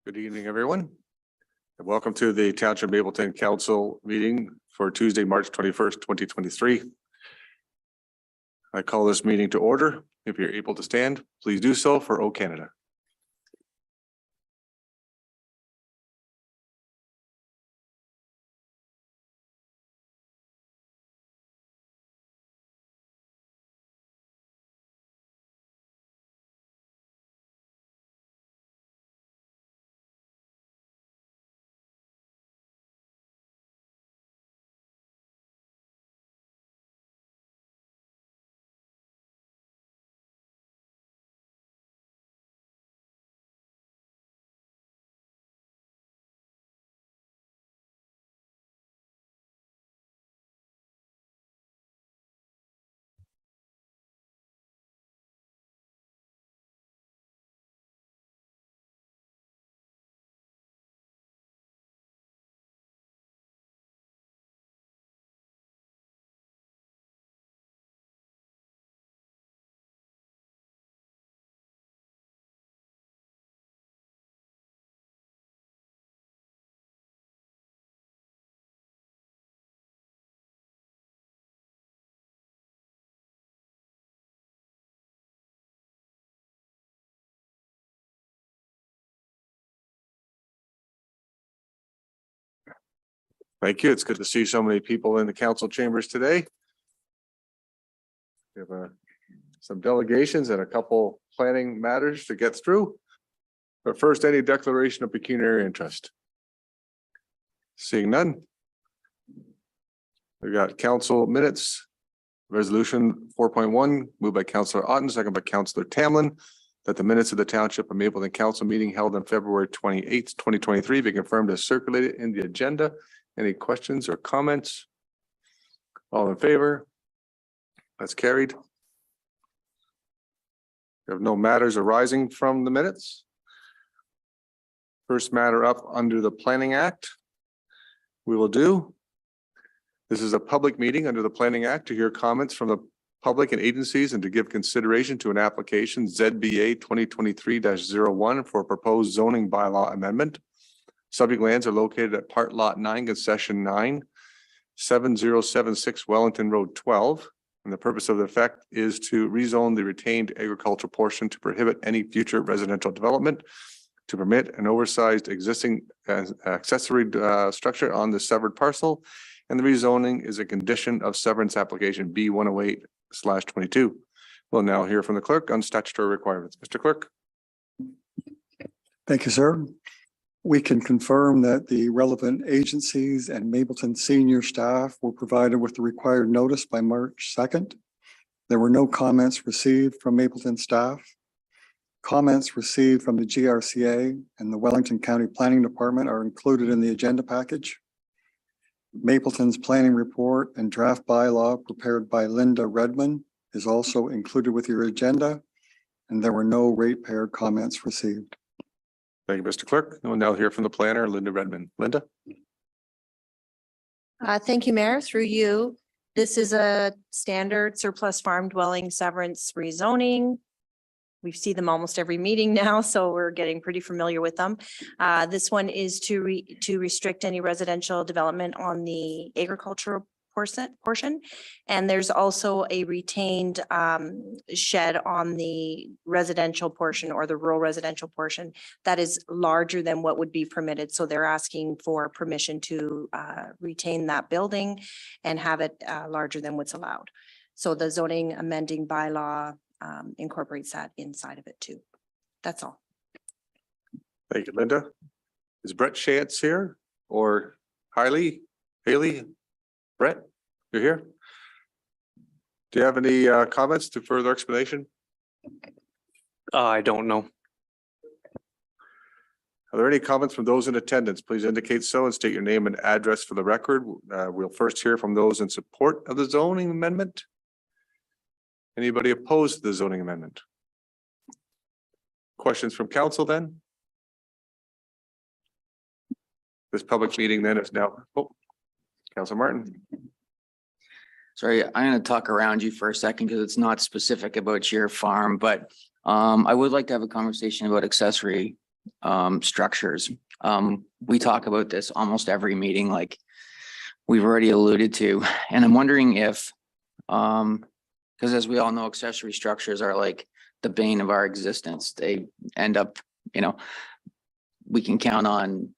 Good evening, everyone. And welcome to the Township Mapleton Council meeting for Tuesday, March 21st, 2023. I call this meeting to order. If you're able to stand, please do so for O Canada. Thank you. It's good to see so many people in the council chambers today. We have some delegations and a couple planning matters to get through. But first, any declaration of pecuniary interest? Seeing none. We got council minutes. Resolution 4.1 moved by Councillor Otten, second by Councillor Tamlin, that the minutes of the Township of Mapleton Council meeting held on February 28th, 2023 be confirmed as circulated in the agenda. Any questions or comments? All in favor? That's carried. We have no matters arising from the minutes. First matter up under the Planning Act. We will do. This is a public meeting under the Planning Act to hear comments from the public and agencies and to give consideration to an application ZBA 2023-01 for a proposed zoning bylaw amendment. Subject lands are located at Part Lot 9, Concession 9, 7076 Wellington Road 12. And the purpose of the effect is to rezone the retained agricultural portion to prohibit any future residential development, to permit an oversized existing accessory structure on the severed parcel. And the rezoning is a condition of severance application B108/22. We'll now hear from the clerk on statutory requirements. Mr. Clerk. Thank you, sir. We can confirm that the relevant agencies and Mapleton senior staff were provided with the required notice by March 2nd. There were no comments received from Mapleton staff. Comments received from the GRCA and the Wellington County Planning Department are included in the agenda package. Mapleton's planning report and draft bylaw prepared by Linda Redmond is also included with your agenda, and there were no ratepayer comments received. Thank you, Mr. Clerk. We'll now hear from the planner, Linda Redmond. Linda. Thank you, Mayor. Through you. This is a standard surplus farm dwelling severance rezoning. We see them almost every meeting now, so we're getting pretty familiar with them. This one is to restrict any residential development on the agricultural portion. And there's also a retained shed on the residential portion or the rural residential portion that is larger than what would be permitted. So they're asking for permission to retain that building and have it larger than what's allowed. So the zoning amending bylaw incorporates that inside of it too. That's all. Thank you, Linda. Is Brett Shantz here or Haley? Brett, you're here. Do you have any comments to further explanation? I don't know. Are there any comments from those in attendance? Please indicate so and state your name and address for the record. We'll first hear from those in support of the zoning amendment. Anybody opposed to the zoning amendment? Questions from council then? This public meeting then is now, Councilor Martin. Sorry, I'm going to talk around you for a second because it's not specific about your farm, but I would like to have a conversation about accessory structures. We talk about this almost every meeting, like we've already alluded to, and I'm wondering if, because as we all know, accessory structures are like the bane of our existence. They end up, we can count on,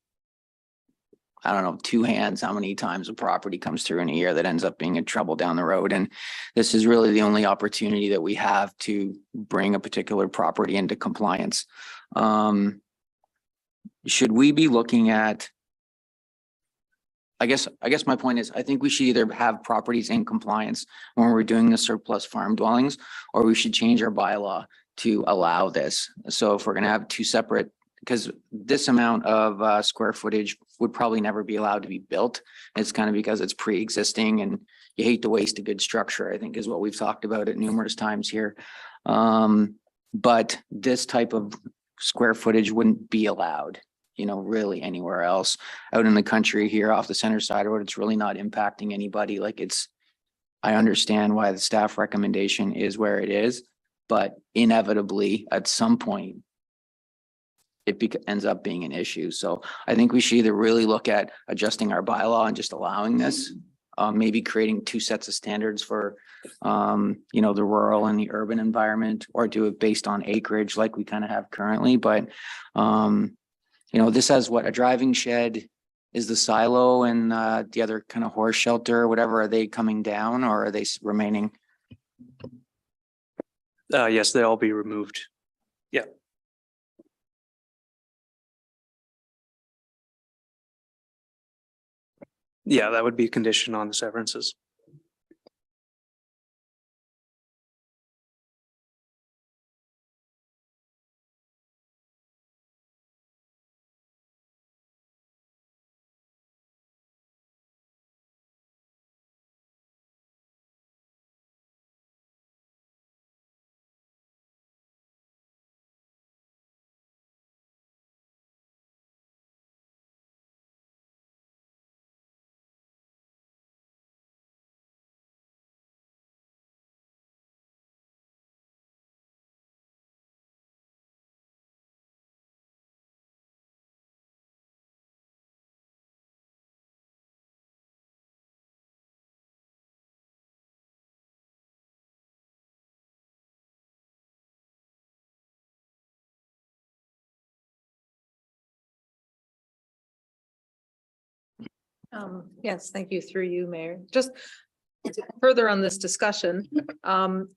I don't know, two hands, how many times a property comes through in a year that ends up being in trouble down the road. And this is really the only opportunity that we have to bring a particular property into compliance. Should we be looking at, I guess my point is, I think we should either have properties in compliance when we're doing the surplus farm dwellings, or we should change our bylaw to allow this. So if we're gonna have two separate, because this amount of square footage would probably never be allowed to be built. It's kind of because it's pre-existing and you hate to waste a good structure, I think is what we've talked about it numerous times here. But this type of square footage wouldn't be allowed, really anywhere else out in the country here off the center side road. It's really not impacting anybody. I understand why the staff recommendation is where it is, but inevitably at some point it ends up being an issue. So I think we should either really look at adjusting our bylaw and just allowing this, maybe creating two sets of standards for, the rural and the urban environment, or do it based on acreage like we kind of have currently. But, this has a driving shed, is the silo and the other kind of horse shelter or whatever, are they coming down or are they remaining? Yes, they'll all be removed. Yeah. Yeah, that would be a condition on the severances. Yes, thank you, through you, Mayor. Just further on this discussion,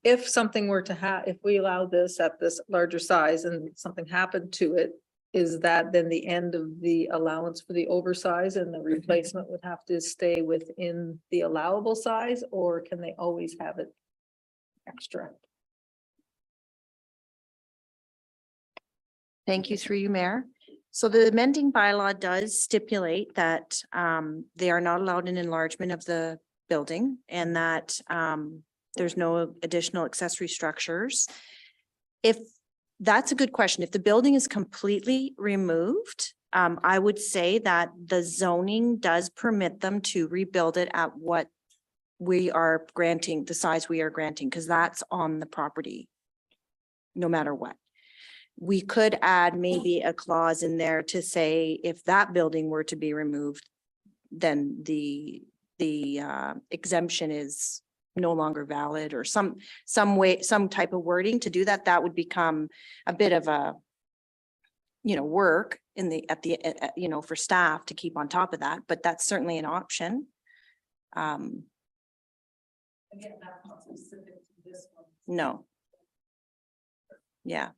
if something were to if we allow this at this larger size and something happened to it, is that then the end of the allowance for the oversize and the replacement would have to stay within the allowable size, or can they always have it extra? Thank you, through you, Mayor. So the amending bylaw does stipulate that they are not allowed an enlargement of the building, and that there's no additional accessory structures. If that's a good question. If the building is completely removed, I would say that the zoning does permit them to rebuild it at what we are granting, the size we are granting, because that's on the property, no matter what. We could add maybe a clause in there to say if that building were to be removed, then the exemption is no longer valid, or some way, some type of wording to do that. That would become a bit of a, work for staff to keep on top of that, but that's certainly an option. Again, that's not specific to this one. No. Yeah.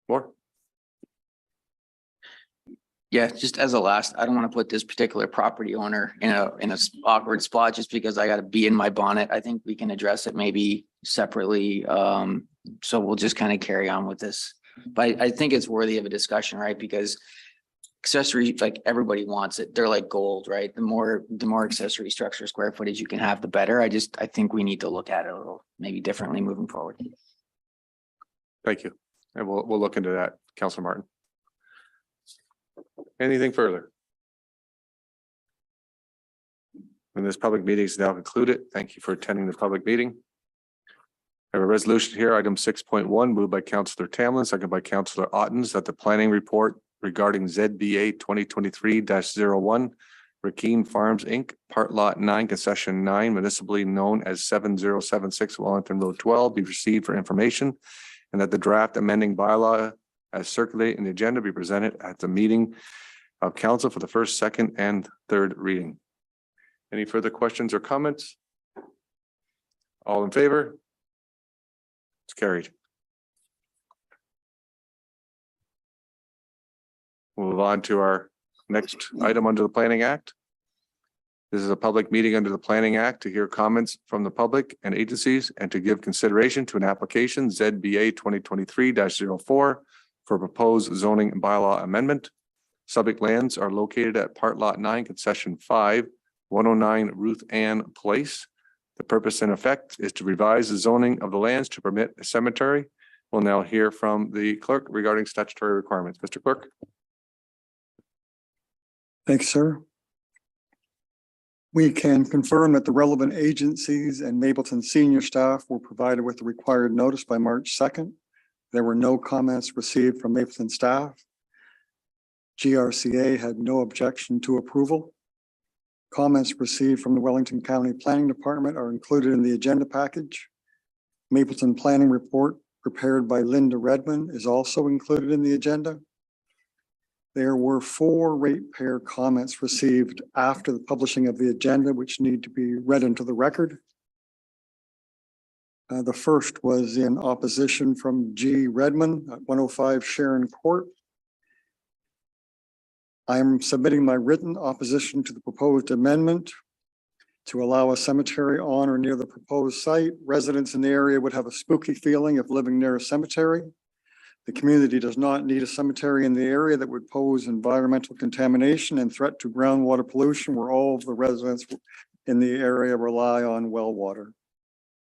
More? Yeah, just as a last, I don't want to put this particular property owner in a awkward spot just because I got to be in my bonnet. I think we can address it maybe separately. So we'll just kind of carry on with this. But I think it's worthy of a discussion, right? Because accessory, like everybody wants it. They're like gold, right? The more accessory structure square footage you can have, the better. I think we need to look at it a little maybe differently moving forward. Thank you. And we'll look into that, Councilor Martin. Anything further? And this public meeting is now concluded. Thank you for attending the public meeting. I have a resolution here, item 6.1, moved by Councillor Tamlin, second by Councillor Ottens, that the planning report regarding ZBA 2023-01, Rakeen Farms, Inc., Part Lot 9, Concession 9, municipally known as 7076 Wellington Road 12, be received for information, and that the draft amending bylaw as circulated in the agenda be presented at the meeting of council for the first, second, and third reading. Any further questions or comments? All in favor? It's carried. We'll move on to our next item under the Planning Act. This is a public meeting under the Planning Act to hear comments from the public and agencies and to give consideration to an application ZBA 2023-04 for proposed zoning and bylaw amendment. Subject lands are located at Part Lot 9, Concession 5, 109 Ruth Ann Place. The purpose and effect is to revise the zoning of the lands to permit a cemetery. We'll now hear from the clerk regarding statutory requirements. Mr. Clerk. Thanks, sir. We can confirm that the relevant agencies and Mapleton senior staff were provided with the required notice by March 2nd. There were no comments received from Mapleton staff. GRCA had no objection to approval. Comments received from the Wellington County Planning Department are included in the agenda package. Mapleton Planning Report prepared by Linda Redmond is also included in the agenda. There were 4 ratepayer comments received after the publishing of the agenda, which need to be read into the record. The first was in opposition from G. Redmond at 105 Sharon Court. I am submitting my written opposition to the proposed amendment to allow a cemetery on or near the proposed site. Residents in the area would have a spooky feeling of living near a cemetery. The community does not need a cemetery in the area that would pose environmental contamination and threat to groundwater pollution, where all of the residents in the area rely on well water.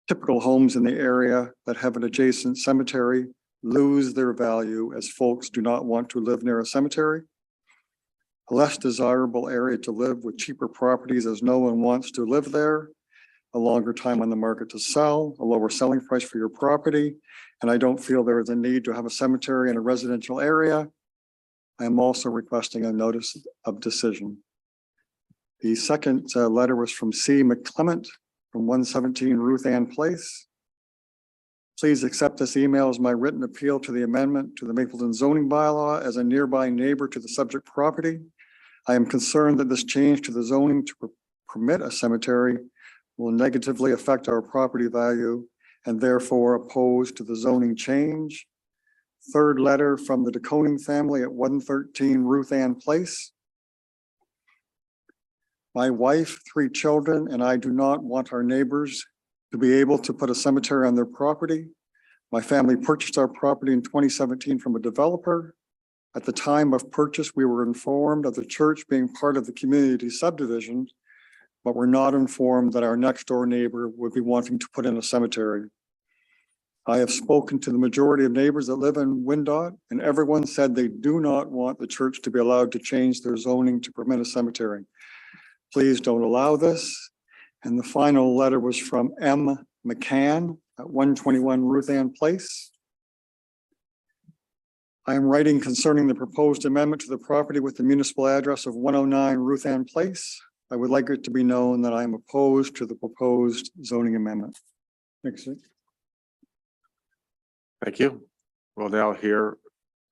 Typical homes in the area that have an adjacent cemetery lose their value as folks do not want to live near a cemetery. A less desirable area to live with cheaper properties as no one wants to live there, a longer time on the market to sell, a lower selling price for your property. And I don't feel there is a need to have a cemetery in a residential area. I am also requesting a notice of decision. The second letter was from C. McClement from 117 Ruth Ann Place. Please accept this email as my written appeal to the amendment to the Mapleton zoning bylaw as a nearby neighbor to the subject property. I am concerned that this change to the zoning to permit a cemetery will negatively affect our property value and therefore opposed to the zoning change. Third letter from the DeConing family at 113 Ruth Ann Place. My wife, 3 children, and I do not want our neighbors to be able to put a cemetery on their property. My family purchased our property in 2017 from a developer. At the time of purchase, we were informed of the church being part of the community subdivision, but were not informed that our next door neighbor would be wanting to put in a cemetery. I have spoken to the majority of neighbors that live in Windot, and everyone said they do not want the church to be allowed to change their zoning to permit a cemetery. Please don't allow this. And the final letter was from M. McCann at 121 Ruth Ann Place. I am writing concerning the proposed amendment to the property with the municipal address of 109 Ruth Ann Place. I would like it to be known that I am opposed to the proposed zoning amendment. Next. Thank you. We'll now hear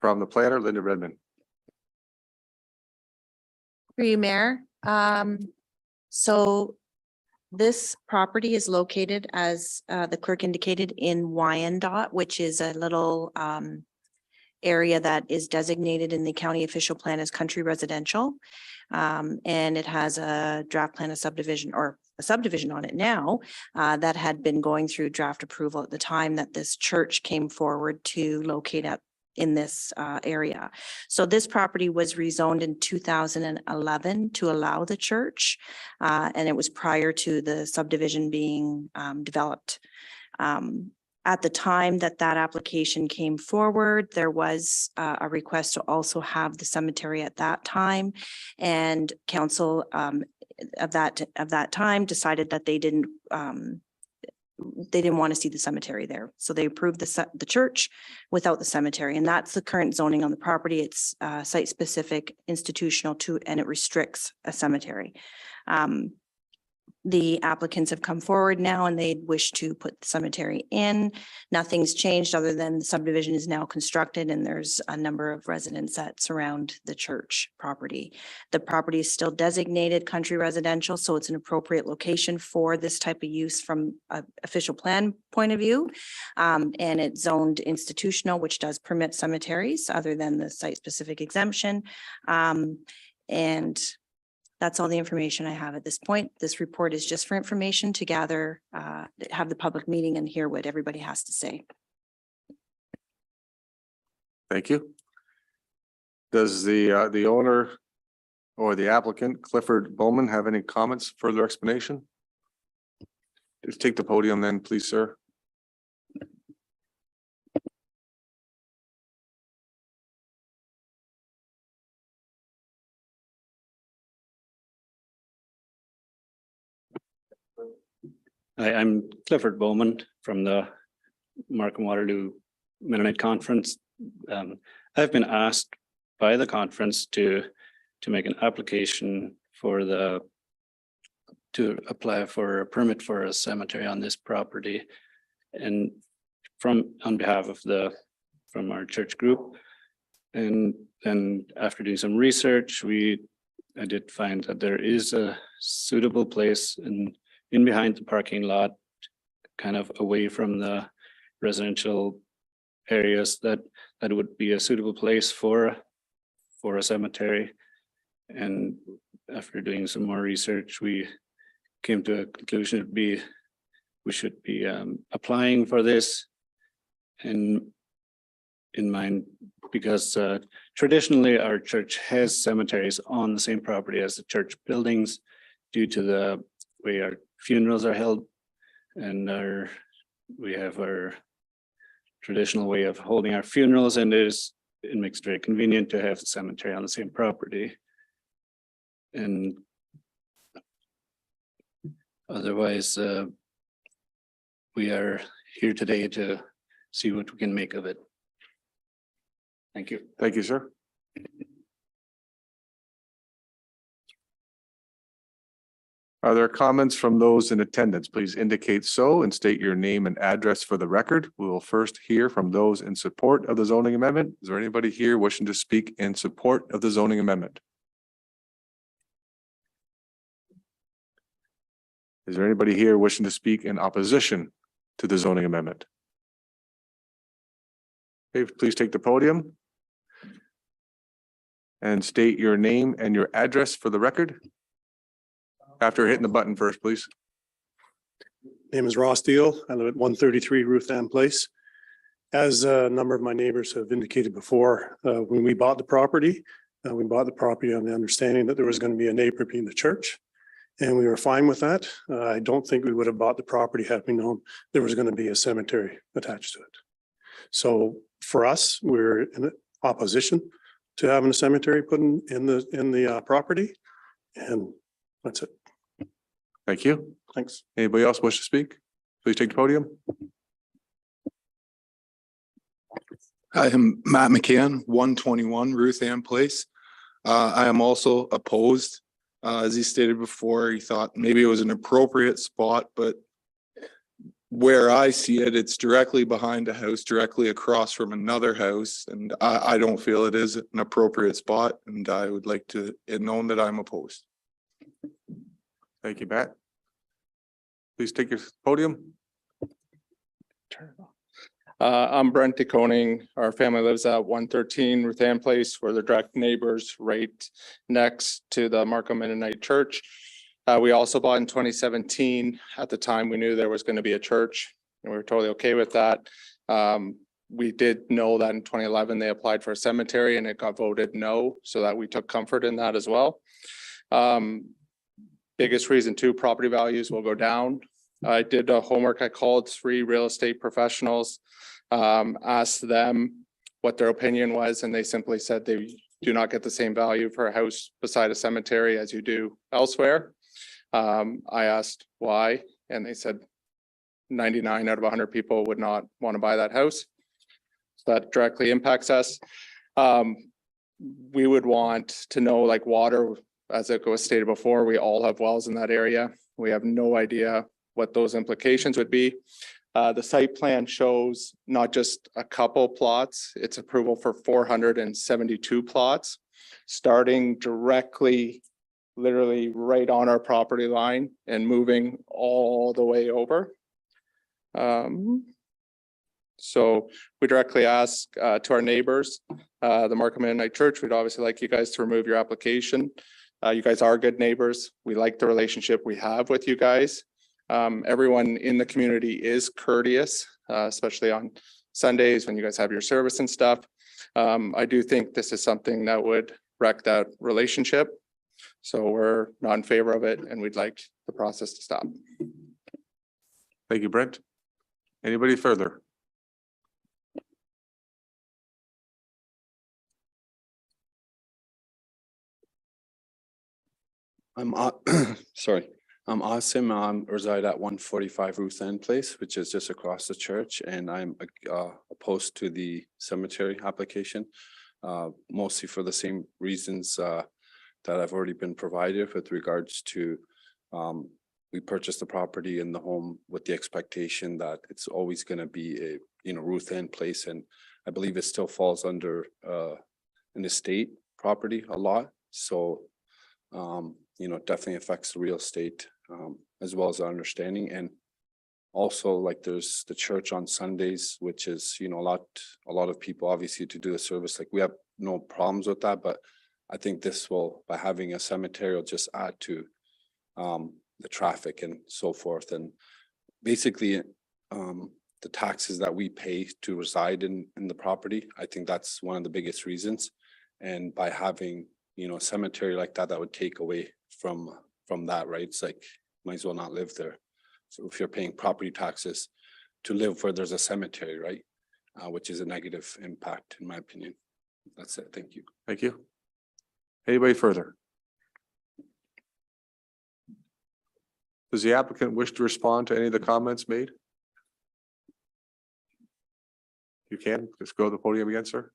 from the planner, Linda Redmond. Through you, Mayor. So this property is located, as the clerk indicated, in Wyandotte, which is a little area that is designated in the county official plan as country residential. And it has a draft plan of subdivision, or a subdivision on it now, that had been going through draft approval at the time that this church came forward to locate up in this area. So this property was rezoned in 2011 to allow the church, and it was prior to the subdivision being developed. At the time that that application came forward, there was a request to also have the cemetery at that time, and council of that time decided that they didn't they didn't want to see the cemetery there. So they approved the church without the cemetery. And that's the current zoning on the property. It's site specific, institutional and it restricts a cemetery. The applicants have come forward now and they wish to put the cemetery in. Nothing's changed other than the subdivision is now constructed and there's a number of residents that surround the church property. The property is still designated country residential, so it's an appropriate location for this type of use from an official plan point of view. And it's zoned institutional, which does permit cemeteries other than the site-specific exemption. And that's all the information I have at this point. This report is just for information to gather, have the public meeting and hear what everybody has to say. Thank you. Does the owner or the applicant, Clifford Bowman, have any comments, further explanation? Just take the podium then, please, sir. Hi, I'm Clifford Bowman from the Markham Waterloo Mennonite Conference. I've been asked by the conference to make an application to apply for a permit for a cemetery on this property. And on behalf of from our church group. And then after doing some research, I did find that there is a suitable place in behind the parking lot, kind of away from the residential areas that would be a suitable place for a cemetery. And after doing some more research, we came to a conclusion we should be applying for this in mind, because traditionally our church has cemeteries on the same property as the church buildings due to the way our funerals are held, and we have our traditional way of holding our funerals, and it makes it very convenient to have the cemetery on the same property. And otherwise, we are here today to see what we can make of it. Thank you. Thank you, sir. Are there comments from those in attendance? Please indicate so and state your name and address for the record. We will first hear from those in support of the zoning amendment. Is there anybody here wishing to speak in support of the zoning amendment? Is there anybody here wishing to speak in opposition to the zoning amendment? Okay, please take the podium and state your name and your address for the record. After hitting the button first, please. Name is Ross Deal. I live at 133 Ruth Ann Place. As a number of my neighbors have indicated before, when we bought the property on the understanding that there was going to be a neighbor being the church. And we were fine with that. I don't think we would have bought the property had we known there was going to be a cemetery attached to it. So for us, we're in opposition to having a cemetery put in the property. And that's it. Thank you. Thanks. Anybody else wish to speak? Please take the podium. I am Matt McCann, 121 Ruth Ann Place. I am also opposed. As he stated before, he thought maybe it was an appropriate spot, but where I see it, it's directly behind a house, directly across from another house. And I don't feel it is an appropriate spot, and I would like to it known that I'm opposed. Thank you, Matt. Please take your podium. I'm Brent DeConing. Our family lives at 113 Ruth Ann Place. We're the direct neighbors right next to the Markham Mennonite Church. We also bought in 2017. At the time, we knew there was going to be a church, and we were totally okay with that. We did know that in 2011, they applied for a cemetery and it got voted no, so that we took comfort in that as well. Biggest reason too, property values will go down. I did homework. I called 3 real estate professionals, asked them what their opinion was, and they simply said they do not get the same value for a house beside a cemetery as you do elsewhere. I asked why, and they said 99 out of 100 people would not want to buy that house. So that directly impacts us. We would want to know like water, as it was stated before, we all have wells in that area. We have no idea what those implications would be. The site plan shows not just a couple plots, it's approval for 472 plots, starting directly, literally right on our property line and moving all the way over. So we directly ask to our neighbors, the Markham Mennonite Church, we'd obviously like you guys to remove your application. You guys are good neighbors. We like the relationship we have with you guys. Everyone in the community is courteous, especially on Sundays when you guys have your service and stuff. I do think this is something that would wreck that relationship. So we're not in favor of it and we'd like the process to stop. Thank you, Brent. Anybody further? I'm sorry, I'm Asim. I reside at 145 Ruth End Place, which is just across the church, and I'm opposed to the cemetery application, mostly for the same reasons that I've already been provided with regards to we purchased the property in the home with the expectation that it's always going to be a Ruth End Place, and I believe it still falls under an estate property a lot. So it definitely affects the real estate as well as our understanding. And also like there's the church on Sundays, which is, a lot of people obviously to do the service. Like we have no problems with that, but I think this will, by having a cemetery, will just add to the traffic and so forth. And basically the taxes that we pay to reside in the property, I think that's one of the biggest reasons. And by having a cemetery like that, that would take away from that, right? It's like, might as well not live there. So if you're paying property taxes to live where there's a cemetery, right? Which is a negative impact, in my opinion. That's it. Thank you. Thank you. Anybody further? Does the applicant wish to respond to any of the comments made? You can, just go to the podium again, sir.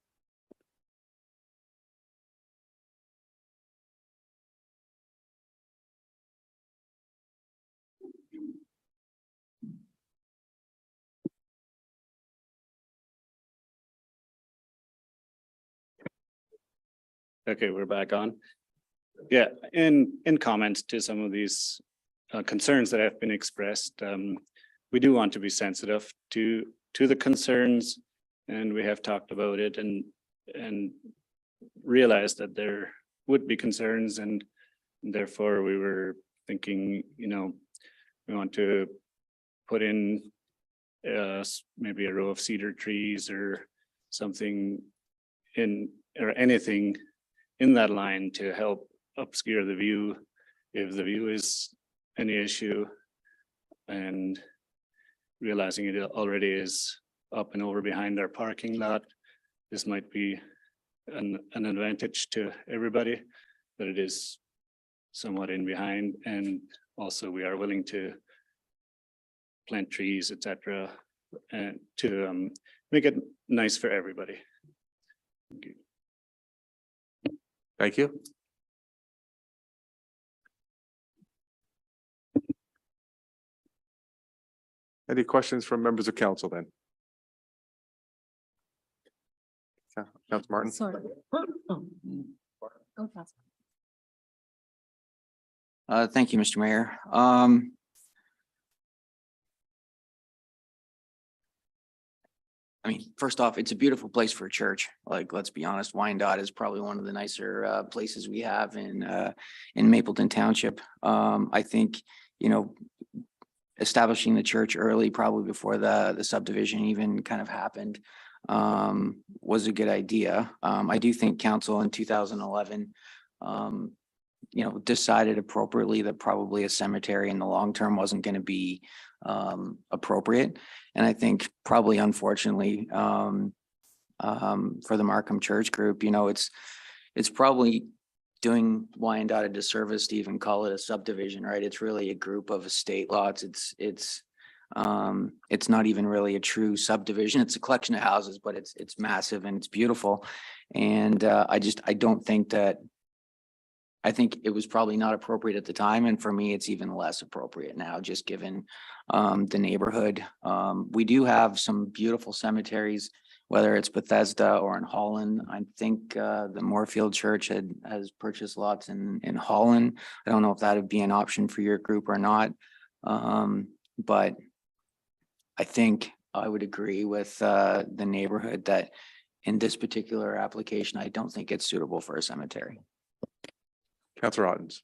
Okay, we're back on. Yeah, in comments to some of these concerns that have been expressed, we do want to be sensitive to the concerns, and we have talked about it and realized that there would be concerns, and therefore we were thinking, we want to put in maybe a row of cedar trees or something or anything in that line to help obscure the view if the view is any issue, and realizing it already is up and over behind our parking lot. This might be an advantage to everybody, but it is somewhat in behind, and also we are willing to plant trees, etc., and to make it nice for everybody. Thank you. Thank you. Any questions from members of council then? Councilor Martin? Sorry. Thank you, Mr. Mayor. First off, it's a beautiful place for a church. Like, let's be honest, Wyandotte is probably one of the nicer places we have in Mapleton Township. I think, establishing the church early, probably before the subdivision even kind of happened, was a good idea. I do think council in 2011, decided appropriately that probably a cemetery in the long term wasn't going to be appropriate. And I think probably unfortunately for the Markham Church Group, it's probably doing Wyandotte a disservice to even call it a subdivision, right? It's really a group of estate lots. It's It's not even really a true subdivision. It's a collection of houses, but it's massive and it's beautiful. And I don't think that, I think it was probably not appropriate at the time. And for me, it's even less appropriate now, just given the neighborhood. We do have some beautiful cemeteries, whether it's Bethesda or in Holland. I think the Moorfield Church has purchased lots in Holland. I don't know if that would be an option for your group or not. But I think I would agree with the neighborhood that in this particular application, I don't think it's suitable for a cemetery. Councillor Ottens.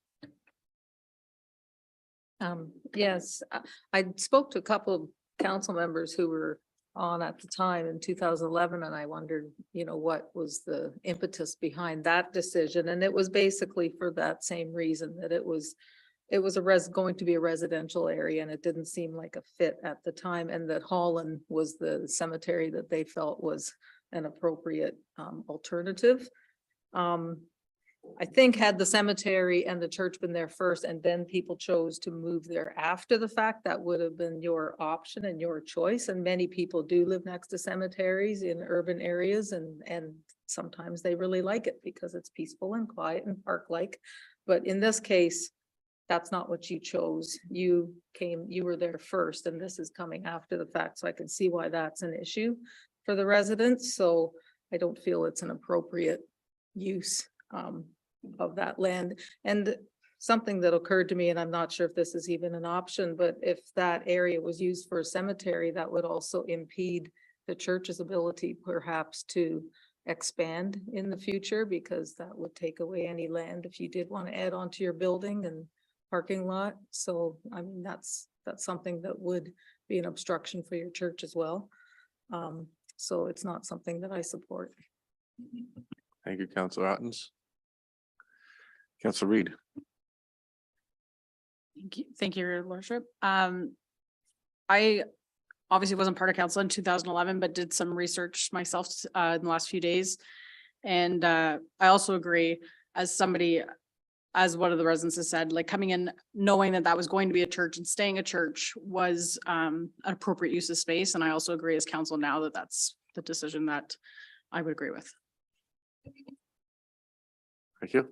Yes, I spoke to a couple of council members who were on at the time in 2011, and I wondered, what was the impetus behind that decision? And it was basically for that same reason, that it was going to be a residential area, and it didn't seem like a fit at the time, and that Holland was the cemetery that they felt was an appropriate alternative. I think had the cemetery and the church been there first and then people chose to move there after the fact, that would have been your option and your choice. And many people do live next to cemeteries in urban areas, and sometimes they really like it because it's peaceful and quiet and park-like. But in this case, that's not what you chose. You were there first, and this is coming after the fact. So I can see why that's an issue for the residents. So I don't feel it's an appropriate use of that land. And something that occurred to me, and I'm not sure if this is even an option, but if that area was used for a cemetery, that would also impede the church's ability perhaps to expand in the future, because that would take away any land if you did want to add on to your building and parking lot. So I mean, that's something that would be an obstruction for your church as well. So it's not something that I support. Thank you, Councillor Ottens. Councillor Reed. Thank you, Your Lordship. I obviously wasn't part of council in 2011, but did some research myself in the last few days. And I also agree, as somebody, as one of the residents has said, like coming in, knowing that that was going to be a church and staying a church was an appropriate use of space. And I also agree as council now that that's the decision that I would agree with. Thank you.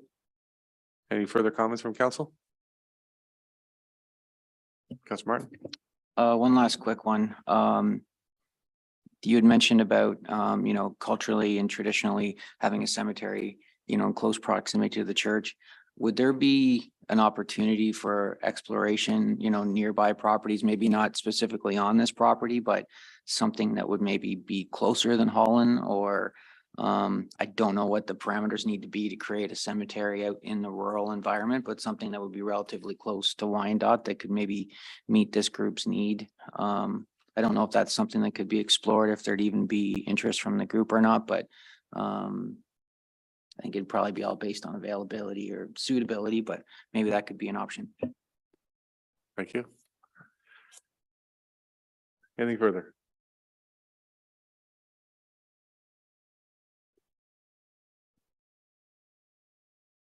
Any further comments from council? Councillor Martin. One last quick one. You had mentioned about, culturally and traditionally having a cemetery, in close proximity to the church. Would there be an opportunity for exploration, nearby properties, maybe not specifically on this property, but something that would maybe be closer than Holland? Or I don't know what the parameters need to be to create a cemetery out in the rural environment, but something that would be relatively close to Wyandotte that could maybe meet this group's need. I don't know if that's something that could be explored, if there'd even be interest from the group or not, but I think it'd probably be all based on availability or suitability, but maybe that could be an option. Thank you. Anything further?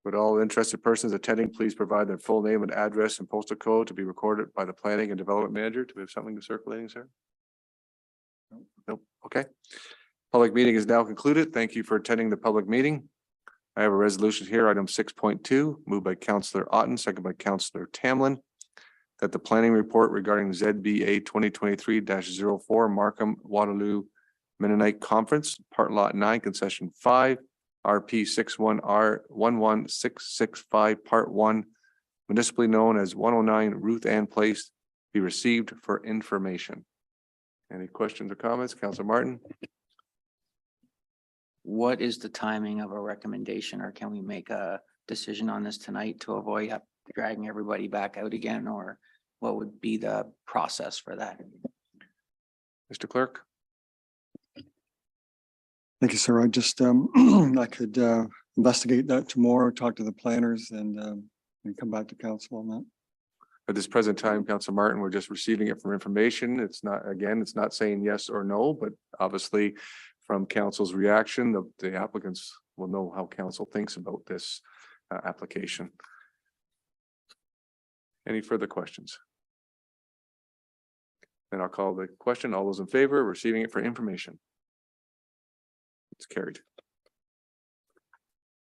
Would all interested persons attending please provide their full name and address and postal code to be recorded by the planning and development manager? Do we have something circulating, sir? Nope. Okay. Public meeting is now concluded. Thank you for attending the public meeting. I have a resolution here, item 6.2, moved by Councillor Otten, second by Councillor Tamlin, that the planning report regarding ZBA 2023-04 Markham Waterloo Mennonite Conference, Part Lot 9, Concession 5, RP 61R11665, Part 1, municipally known as 109 Ruth Ann Place, be received for information. Any questions or comments? Councillor Martin? What is the timing of a recommendation, or can we make a decision on this tonight to avoid dragging everybody back out again, or what would be the process for that? Mr. Clerk? Thank you, sir. I just, I could investigate that tomorrow, talk to the planners and come back to council on that. At this present time, Councillor Martin, we're just receiving it for information. It's not, again, it's not saying yes or no, but obviously from council's reaction, the applicants will know how council thinks about this application. Any further questions? Then I'll call the question. All those in favor of receiving it for information? It's carried.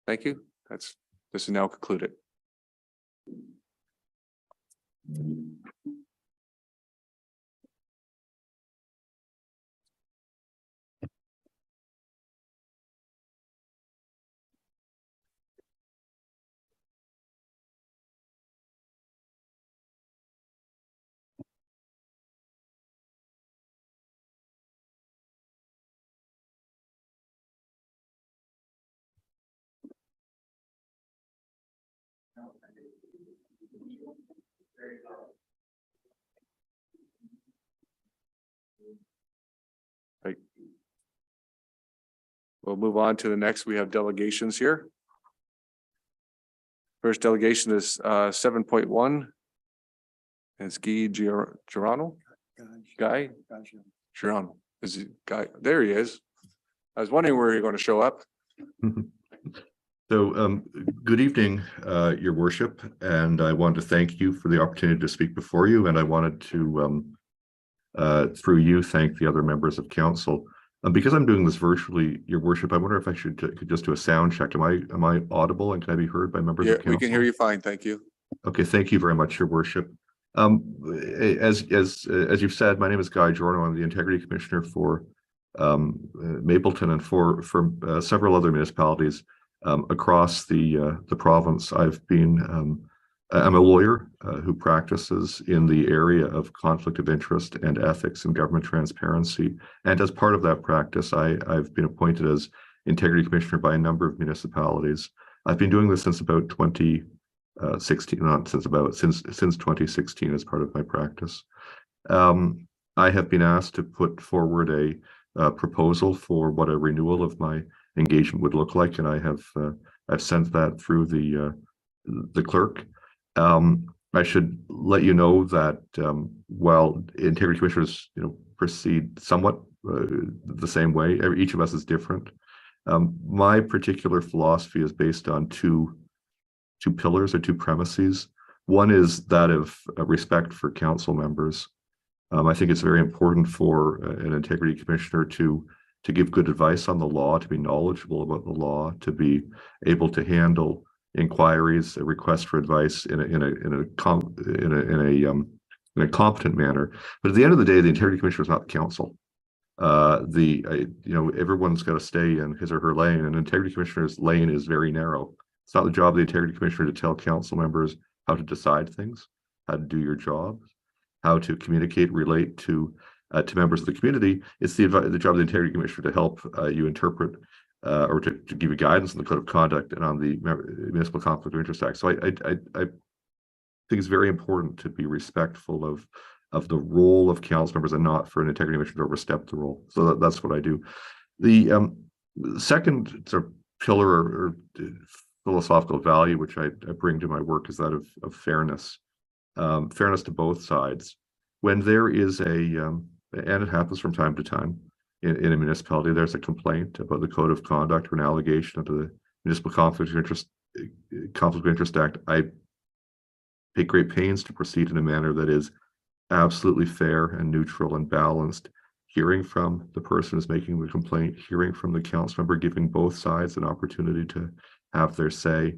Thank you. This is now concluded. Right. We'll move on to the next. We have delegations here. First delegation is 7.1. It's Guy Girano. Guy Girano. Is he Guy? There he is. I was wondering where you're going to show up. So, good evening, Your Worship, and I want to thank you for the opportunity to speak before you, and I wanted to, through you, thank the other members of council. Because I'm doing this virtually, Your Worship, I wonder if I could just do a sound check. Am I audible and can I be heard by members Yeah, of council? we can hear you fine. Thank you. Okay, thank you very much, Your Worship. As you've said, my name is Guy Giorno. I'm the Integrity Commissioner for Mapleton and for several other municipalities across the province. I'm a lawyer who practices in the area of conflict of interest and ethics and government transparency. And as part of that practice, I've been appointed as Integrity Commissioner by a number of municipalities. I've been doing this since about 2016, since 2016 as part of my practice. I have been asked to put forward a proposal for what a renewal of my engagement would look like, and I've sent that through the clerk. I should let you know that while integrity commissioners, proceed somewhat the same way, each of us is different. My particular philosophy is based on two pillars or two premises. One is that of respect for council members. I think it's very important for an integrity commissioner to give good advice on the law, to be knowledgeable about the law, to be able to handle inquiries, a request for advice in a competent manner. But at the end of the day, the integrity commissioner is not the council. Everyone's got to stay in his or her lane, and integrity commissioner's lane is very narrow. It's not the job of the integrity commissioner to tell council members how to decide things, how to do your job, how to communicate, relate to members of the community. It's the job of the integrity commissioner to help you interpret or to give you guidance on the code of conduct and on the Municipal Conflict of Interest Act. So I think it's very important to be respectful of the role of council members and not for an integrity commissioner to overstep the role. So that's what I do. The second sort of pillar or philosophical value which I bring to my work is that of fairness. Fairness to both sides. When there is and it happens from time to time in a municipality, there's a complaint about the code of conduct or an allegation of the Municipal Conflict of Interest Act, I take great pains to proceed in a manner that is absolutely fair and neutral and balanced, hearing from the person who's making the complaint, hearing from the council member, giving both sides an opportunity to have their say,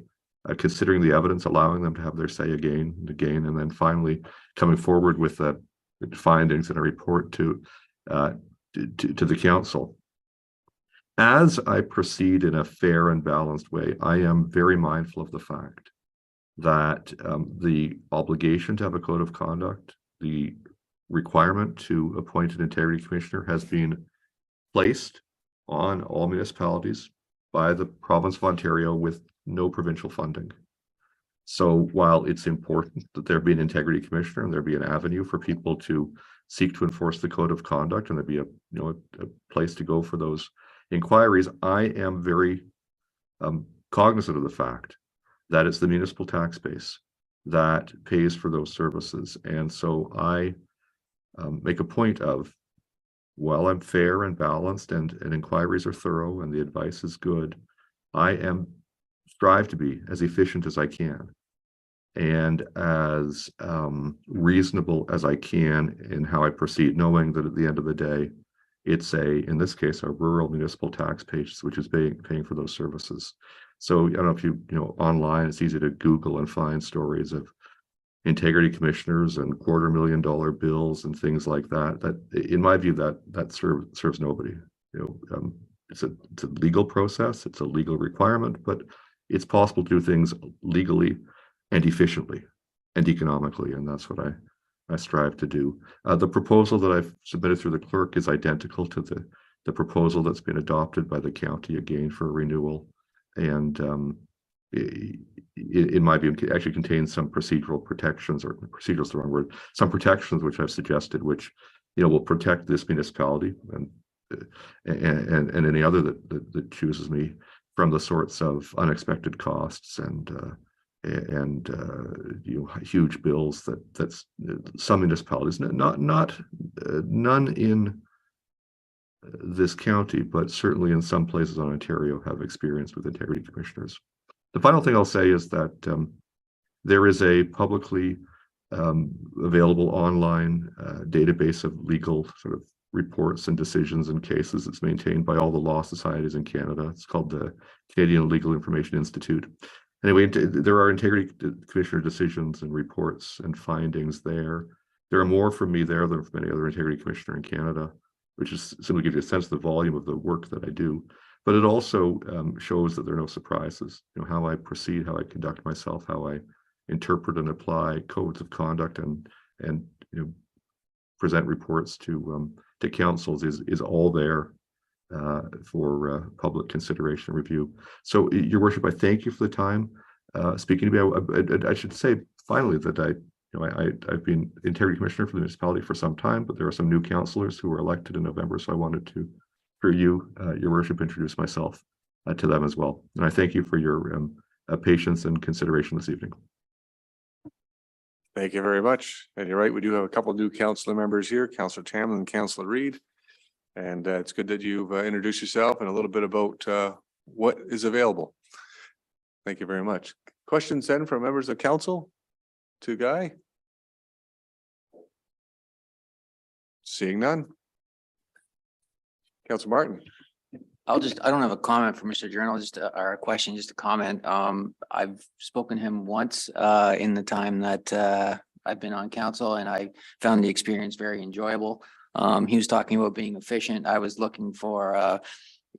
considering the evidence, allowing them to have their say again and again, and then finally coming forward with the findings and a report to the council. As I proceed in a fair and balanced way, I am very mindful of the fact that the obligation to have a code of conduct, the requirement to appoint an integrity commissioner has been placed on all municipalities by the province of Ontario with no provincial funding. So while it's important that there be an integrity commissioner and there be an avenue for people to seek to enforce the code of conduct and there be a place to go for those inquiries, I am very cognizant of the fact that it's the municipal tax base that pays for those services. And so I make a point of, while I'm fair and balanced and inquiries are thorough and the advice is good, I strive to be as efficient as I can. and as reasonable as I can in how I proceed, knowing that at the end of the day, it's in this case, a rural municipal tax base, which is paying for those services. So I don't know if you know, online, it's easy to Google and find stories of integrity commissioners and $250,000 bills and things like that. That, in my view, that serves nobody. You know, it's a legal process, it's a legal requirement, but it's possible to do things legally and efficiently and economically, and that's what I strive to do. The proposal that I've submitted through the clerk is identical to the proposal that's been adopted by the county, again for renewal, and in my view, it actually contains some procedural protections, or procedural is the wrong word, some protections which I've suggested, which will protect this municipality and any other that chooses me from the sorts of unexpected costs and huge bills that's some municipalities, none in this county, but certainly in some places on Ontario have experienced with integrity commissioners. The final thing I'll say is that there is a publicly available online database of legal sort of reports and decisions and cases. It's maintained by all the law societies in Canada. It's called the Canadian Legal Information Institute. Anyway, there are integrity commissioner decisions and reports and findings there. There are more from me there than from any other integrity commissioner in Canada, which is simply give you a sense of the volume of the work that I do. But it also shows that there are no surprises. How I proceed, how I conduct myself, how I interpret and apply codes of conduct, and present reports to councils is all there for public consideration and review. So, Your Worship, I thank you for the time speaking to me. I should say finally that I've been integrity commissioner for the municipality for some time, but there are some new councillors who were elected in November, so I wanted to, for you, Your Worship, introduce myself to them as well. And I thank you for your patience and consideration this evening. Thank you very much. And you're right, we do have a couple of new councillor members here, Councillor Tamlin and Councillor Reed. And it's good that you've introduced yourself and a little bit about what is available. Thank you very much. Questions then from members of council to Guy? Seeing none. Councillor Martin. I don't have a comment for Mr. Journal, or a question, just a comment. I've spoken to him once in the time that I've been on council, and I found the experience very enjoyable. He was talking about being efficient. I was looking for,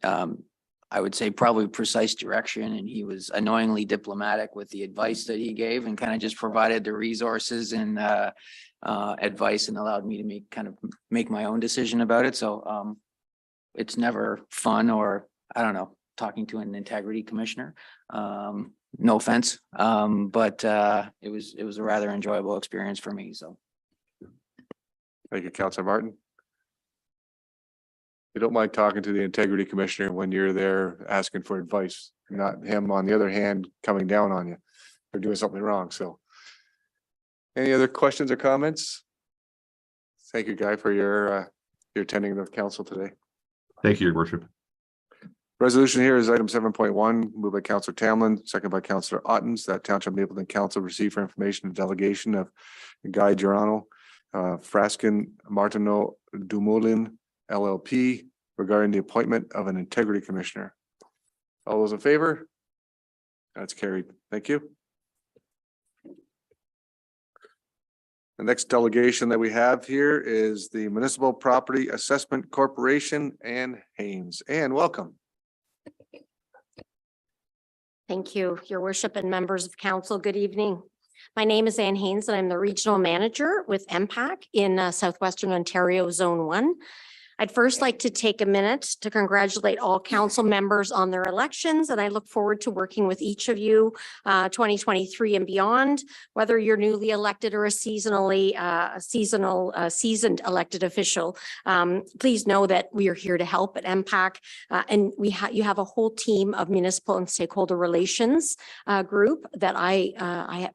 I would say probably precise direction, and he was annoyingly diplomatic with the advice that he gave, and kind of just provided the resources and advice, and allowed me to make my own decision about it. So it's never fun, or I don't know, talking to an integrity commissioner. No offense, but it was a rather enjoyable experience for me. So. Thank you, Councillor Martin. You don't mind talking to the integrity commissioner when you're there asking for advice, not him, on the other hand, coming down on you for doing something wrong. So any other questions or comments? Thank you, Guy, for your attending the council today. Thank you, Your Worship. Resolution here is item 7.1, moved by Councillor Tamlin, second by Councillor Ottens, that Township Mapleton Council receive for information the delegation of Guy Girano, Fraskin Martineau Dumoulin LLP regarding the appointment of an integrity commissioner. All those in favor? That's carried. Thank you. The next delegation that we have here is the Municipal Property Assessment Corporation, Ann Haynes. Ann, welcome. Thank you, Your Worship and members of council. Good evening. My name is Ann Haynes, and I'm the regional manager with MPAC in Southwestern Ontario Zone 1. I'd first like to take a minute to congratulate all council members on their elections, and I look forward to working with each of you 2023 and beyond, whether you're newly elected or a seasoned elected official. Please know that we are here to help at MPAC, and you have a whole team of municipal and stakeholder relations group that I'm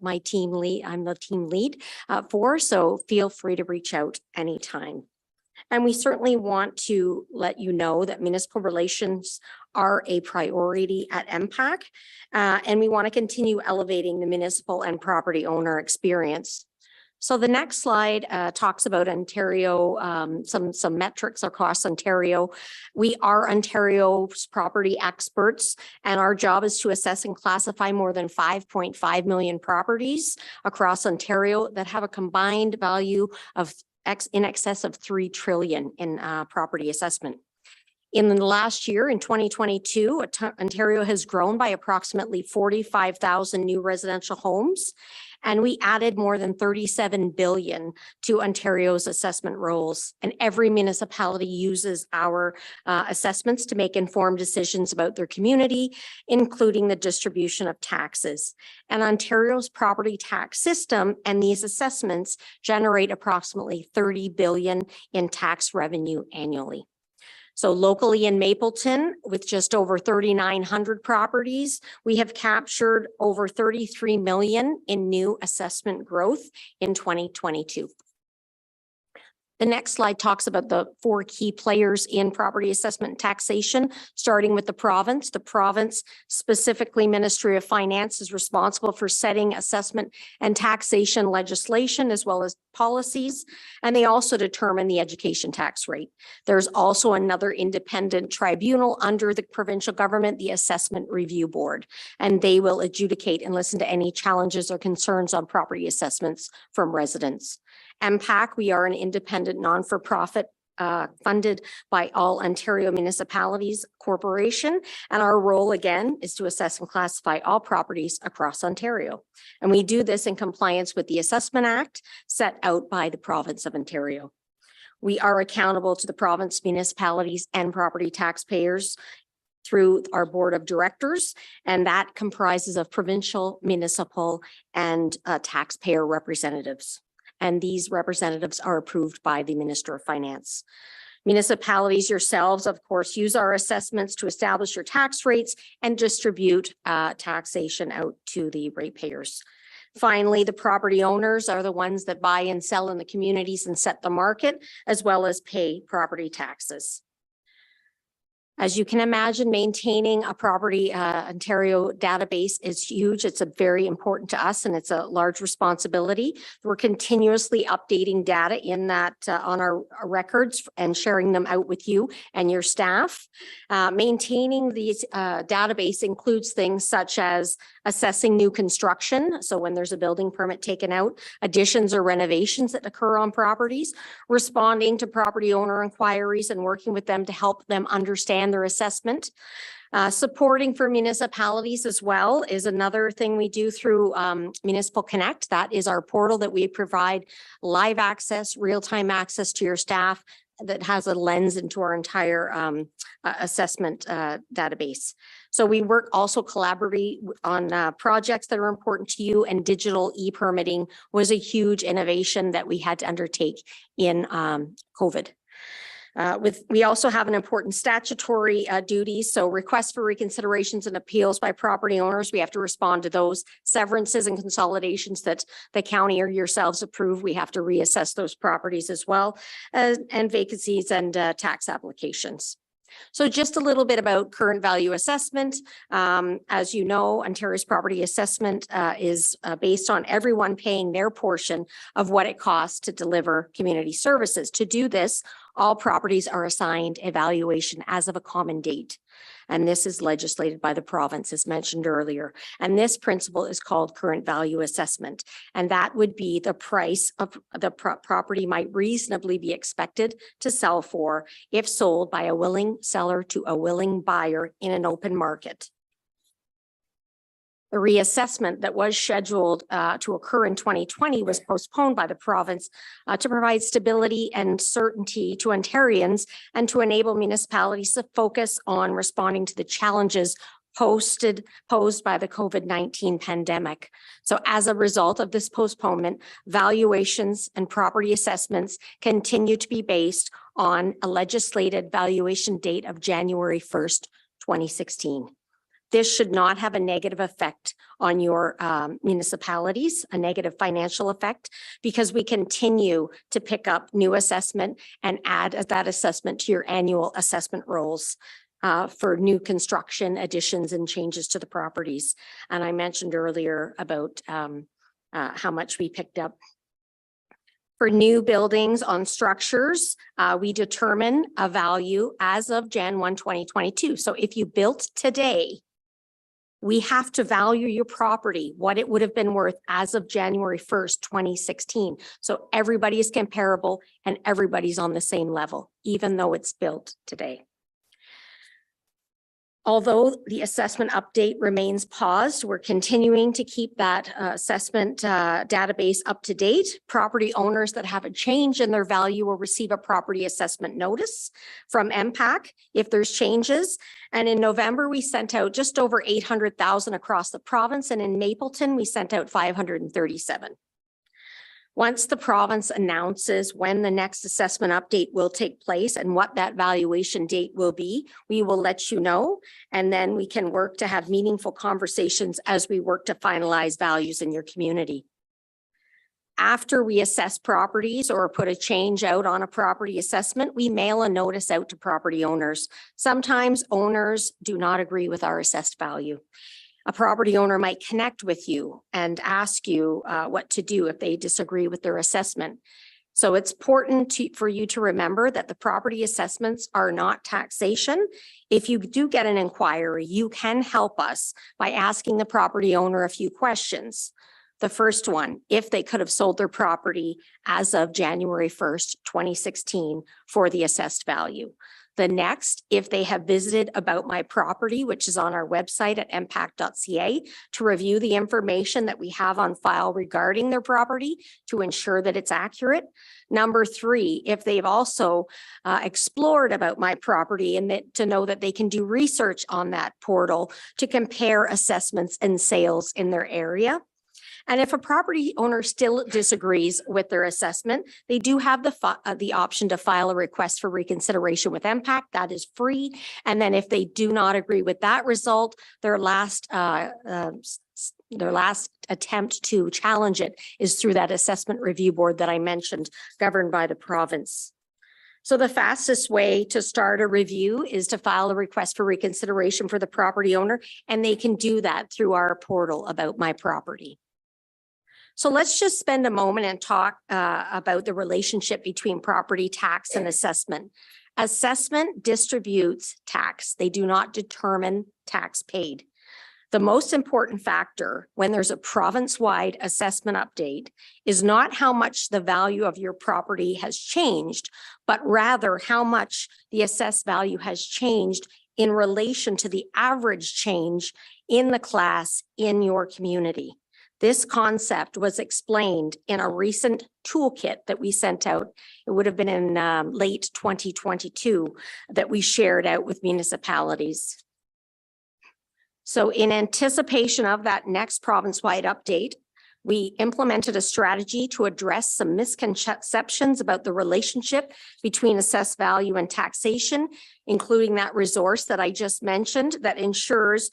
the team lead for, so feel free to reach out anytime. And we certainly want to let you know that municipal relations are a priority at MPAC. And we want to continue elevating the municipal and property owner experience. So the next slide talks about Ontario, some metrics across Ontario. We are Ontario's property experts, and our job is to assess and classify more than 5.5 million properties across Ontario that have a combined value of in excess of 3 trillion in property assessment. In the last year, in 2022, Ontario has grown by approximately 45,000 new residential homes. And we added more than 37 billion to Ontario's assessment rolls. And every municipality uses our assessments to make informed decisions about their community, including the distribution of taxes. And Ontario's property tax system and these assessments generate approximately 30 billion in tax revenue annually. So locally in Mapleton, with just over 3,900 properties, we have captured over 33 million in new assessment growth in 2022. The next slide talks about the 4 key players in property assessment and taxation, starting with the province. The province, specifically Ministry of Finance, is responsible for setting assessment and taxation legislation as well as policies, and they also determine the education tax rate. There's also another independent tribunal under the provincial government, the Assessment Review Board, and they will adjudicate and listen to any challenges or concerns on property assessments from residents. MPAC, we are an independent non-for-profit funded by all Ontario municipalities corporation. And our role again is to assess and classify all properties across Ontario. And we do this in compliance with the Assessment Act set out by the province of Ontario. We are accountable to the province, municipalities, and property taxpayers through our board of directors, and that comprises of provincial, municipal, and taxpayer representatives. And these representatives are approved by the Minister of Finance. Municipalities yourselves, of course, use our assessments to establish your tax rates and distribute taxation out to the ratepayers. Finally, the property owners are the ones that buy and sell in the communities and set the market, as well as pay property taxes. As you can imagine, maintaining a property Ontario database is huge. It's very important to us, and it's a large responsibility. We're continuously updating data in that on our records and sharing them out with you and your staff. Maintaining these database includes things such as assessing new construction. So when there's a building permit taken out, additions or renovations that occur on properties, responding to property owner inquiries and working with them to help them understand their assessment. Supporting for municipalities as well is another thing we do through Municipal Connect. That is our portal that we provide live access, real-time access to your staff that has a lens into our entire assessment database. So we work also collaboratively on projects that are important to you, and digital e-permitting was a huge innovation that we had to undertake in COVID. We also have an important statutory duties. So requests for reconsiderations and appeals by property owners, we have to respond to those. Severances and consolidations that the county or yourselves approve, we have to reassess those properties as well, and vacancies and tax applications. So just a little bit about current value assessment. As you know, Ontario's property assessment is based on everyone paying their portion of what it costs to deliver community services. To do this, all properties are assigned a valuation as of a common date. And this is legislated by the province, as mentioned earlier. And this principle is called current value assessment. And that would be the price of the property might reasonably be expected to sell for if sold by a willing seller to a willing buyer in an open market. The reassessment that was scheduled to occur in 2020 was postponed by the province to provide stability and certainty to Ontarians and to enable municipalities to focus on responding to the challenges posed by the COVID-19 pandemic. So as a result of this postponement, valuations and property assessments continue to be based on a legislated valuation date of January 1st, 2016. This should not have a negative effect on your municipalities, a negative financial effect, because we continue to pick up new assessment and add that assessment to your annual assessment rolls for new construction additions and changes to the properties. And I mentioned earlier about how much we picked up. For new buildings on structures, we determine a value as of Jan 1, 2022. So if you built today, we have to value your property, what it would have been worth as of January 1st, 2016. So everybody is comparable and everybody's on the same level, even though it's built today. Although the assessment update remains paused, we're continuing to keep that assessment database up to date. Property owners that have a change in their value will receive a property assessment notice from MPAC if there's changes. And in November, we sent out just over 800,000 across the province. And in Mapleton, we sent out 537. Once the province announces when the next assessment update will take place and what that valuation date will be, we will let you know. And then we can work to have meaningful conversations as we work to finalize values in your community. After we assess properties or put a change out on a property assessment, we mail a notice out to property owners. Sometimes owners do not agree with our assessed value. A property owner might connect with you and ask you what to do if they disagree with their assessment. So it's important for you to remember that the property assessments are not taxation. If you do get an inquiry, you can help us by asking the property owner a few questions. The first one, if they could have sold their property as of January 1st, 2016 for the assessed value. The next, if they have visited About My Property, which is on our website at mpac.ca, to review the information that we have on file regarding their property to ensure that it's accurate. Number three, if they've also explored About My Property and to know that they can do research on that portal to compare assessments and sales in their area. And if a property owner still disagrees with their assessment, they do have the option to file a request for reconsideration with MPAC. That is free. And then if they do not agree with that result, their last attempt to challenge it is through that assessment review board that I mentioned, governed by the province. So the fastest way to start a review is to file a request for reconsideration for the property owner, and they can do that through our portal About My Property. So let's just spend a moment and talk about the relationship between property tax and assessment. Assessment distributes tax. They do not determine tax paid. The most important factor when there's a province-wide assessment update is not how much the value of your property has changed, but rather how much the assessed value has changed in relation to the average change in the class in your community. This concept was explained in a recent toolkit that we sent out. It would have been in late 2022 that we shared out with municipalities. So in anticipation of that next province-wide update, we implemented a strategy to address some misconceptions about the relationship between assessed value and taxation, including that resource that I just mentioned that ensures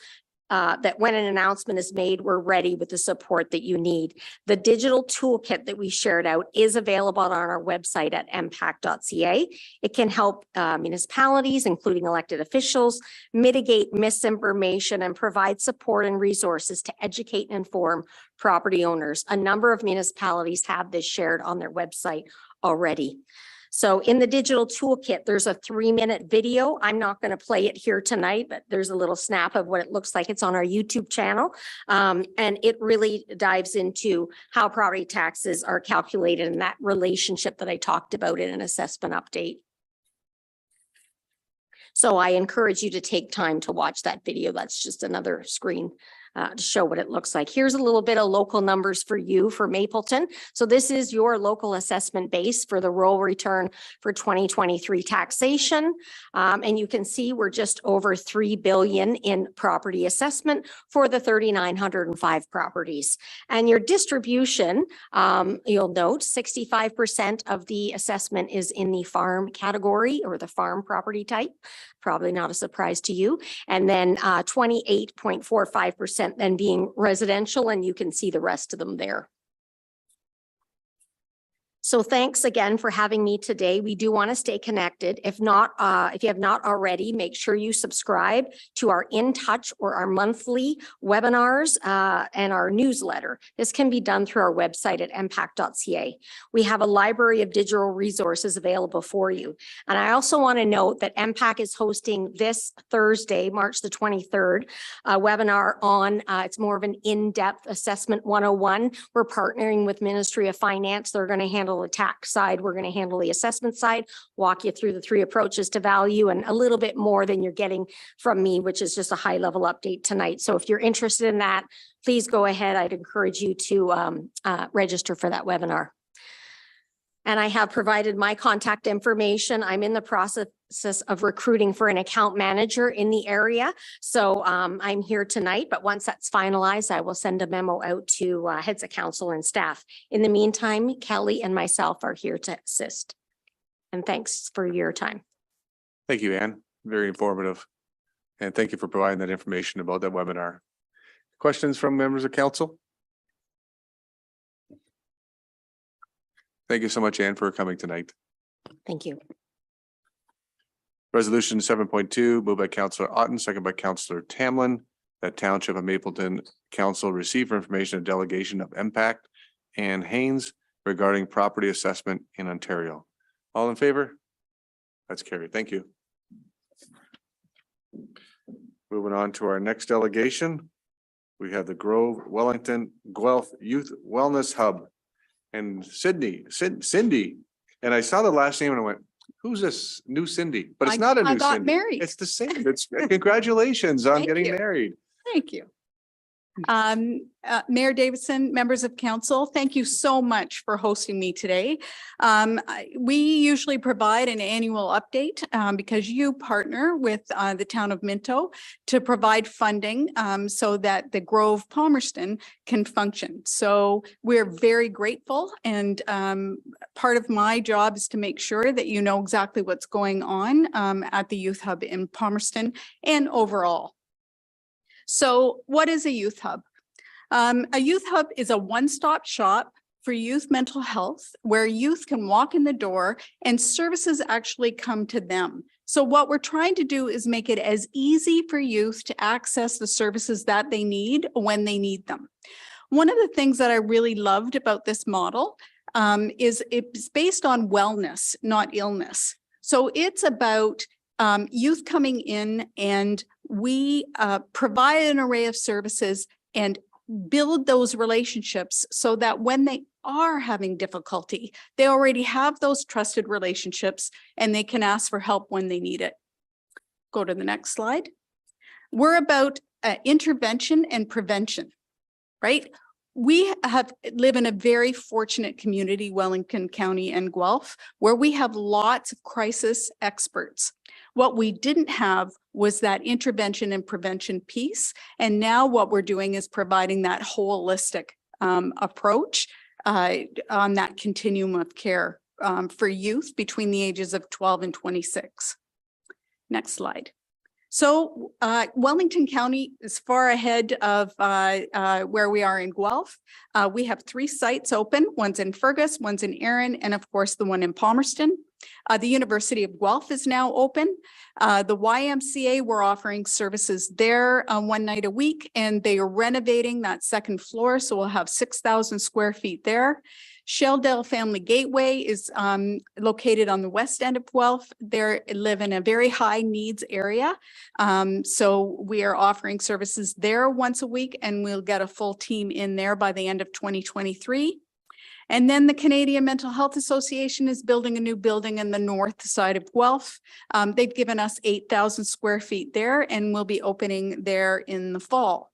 that when an announcement is made, we're ready with the support that you need. The digital toolkit that we shared out is available on our website at mpac.ca. It can help municipalities, including elected officials, mitigate misinformation and provide support and resources to educate and inform property owners. A number of municipalities have this shared on their website already. So in the digital toolkit, there's a 3-minute video. I'm not going to play it here tonight, but there's a little snap of what it looks like. It's on our YouTube channel. And it really dives into how property taxes are calculated and that relationship that I talked about in an assessment update. So I encourage you to take time to watch that video. That's just another screen to show what it looks like. Here's a little bit of local numbers for you for Mapleton. So this is your local assessment base for the roll return for 2023 taxation. And you can see we're just over $3 billion in property assessment for the 3,905 properties. And your distribution, you'll note 65% of the assessment is in the farm category or the farm property type. probably not a surprise to you. And then 28.45% then being residential, and you can see the rest of them there. So thanks again for having me today. We do want to stay connected. If not, if you have not already, make sure you subscribe to our In Touch or our monthly webinars and our newsletter. This can be done through our website at mpac.ca. We have a library of digital resources available for you. And I also want to note that MPAC is hosting this Thursday, March the 23rd, a webinar on, it's more of an in-depth assessment 101. We're partnering with Ministry of Finance. They're going to handle the tax side. We're going to handle the assessment side, walk you through the 3 approaches to value and a little bit more than you're getting from me, which is just a high level update tonight. So if you're interested in that, please go ahead. I'd encourage you to register for that webinar. And I have provided my contact information. I'm in the process of recruiting for an account manager in the area. So I'm here tonight, but once that's finalized, I will send a memo out to heads of council and staff. In the meantime, Kelly and myself are here to assist. And thanks for your time. Thank you, Ann. Very informative. And thank you for providing that information about that webinar. Questions from members of council? Thank you so much, Ann, for coming tonight. Thank you. Resolution 7.2, moved by Councillor Otten, second by Councillor Tamlin, that Township of Mapleton Council receive for information a delegation of Impact and Haynes regarding property assessment in Ontario. All in favor? That's carried. Thank you. Moving on to our next delegation. We have the Grove Wellington Guelph Youth Wellness Hub. And Cindy, and I saw the last name and I went, who's this new Cindy? But it's not a new Cindy. I got married. It's the same. It's congratulations on Thank getting you. married. Thank you. Mayor Davidson, members of council, thank you so much for hosting me today. We usually provide an annual update because you partner with the town of Minto to provide funding so that the Grove Palmerston can function. So we're very grateful, and part of my job is to make sure that you know exactly what's going on at the Youth Hub in Palmerston and overall. So what is a youth hub? A youth hub is a one-stop shop for youth mental health where youth can walk in the door and services actually come to them. So what we're trying to do is make it as easy for youth to access the services that they need when they need them. One of the things that I really loved about this model is it's based on wellness, not illness. So it's about youth coming in, and we provide an array of services and build those relationships so that when they are having difficulty, they already have those trusted relationships and they can ask for help when they need it. Go to the next slide. We're about intervention and prevention, right? We live in a very fortunate community, Wellington County and Guelph, where we have lots of crisis experts. What we didn't have was that intervention and prevention piece. And now what we're doing is providing that holistic approach on that continuum of care for youth between the ages of 12 and 26. Next slide. So Wellington County is far ahead of where we are in Guelph. We have 3 sites open. One's in Fergus, one's in Erin, and of course the one in Palmerston. The University of Guelph is now open. The YMCA, we're offering services there 1 night a week, and they are renovating that 2nd floor. So we'll have 6,000 square feet there. Shelldale Family Gateway is located on the west end of Guelph. They live in a very high needs area. So we are offering services there once a week, and we'll get a full team in there by the end of 2023. And then the Canadian Mental Health Association is building a new building in the north side of Guelph. They've given us 8,000 square feet there, and we'll be opening there in the fall.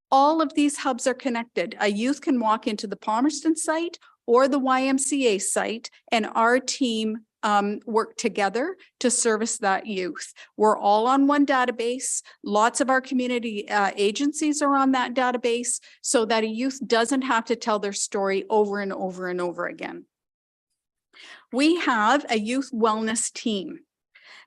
All of these hubs are connected. A youth can walk into the Palmerston site or the YMCA site, and our team work together to service that youth. We're all on one database. Lots of our community agencies are on that database so that a youth doesn't have to tell their story over and over and over again. We have a youth wellness team.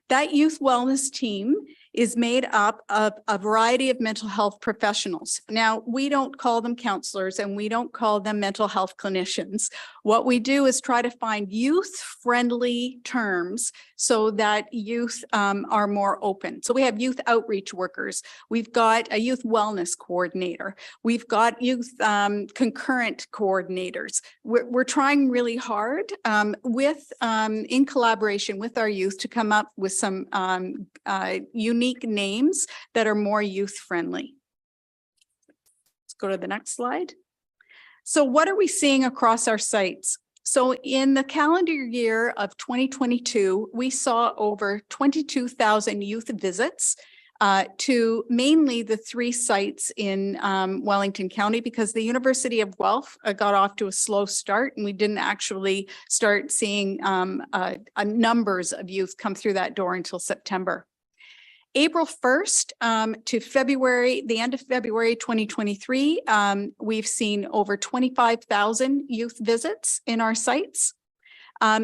That youth wellness team is made up of a variety of mental health professionals. Now, we don't call them counselors and we don't call them mental health clinicians. What we do is try to find youth-friendly terms so that youth are more open. So we have youth outreach workers. We've got a youth wellness coordinator. We've got youth concurrent coordinators. We're trying really hard in collaboration with our youth to come up with some unique names that are more youth friendly. Let's go to the next slide. So what are we seeing across our sites? So in the calendar year of 2022, we saw over 22,000 youth visits to mainly the 3 sites in Wellington County, because the University of Guelph got off to a slow start and we didn't actually start seeing numbers of youth come through that door until September. April 1st to February, the end of February 2023, we've seen over 25,000 youth visits in our sites,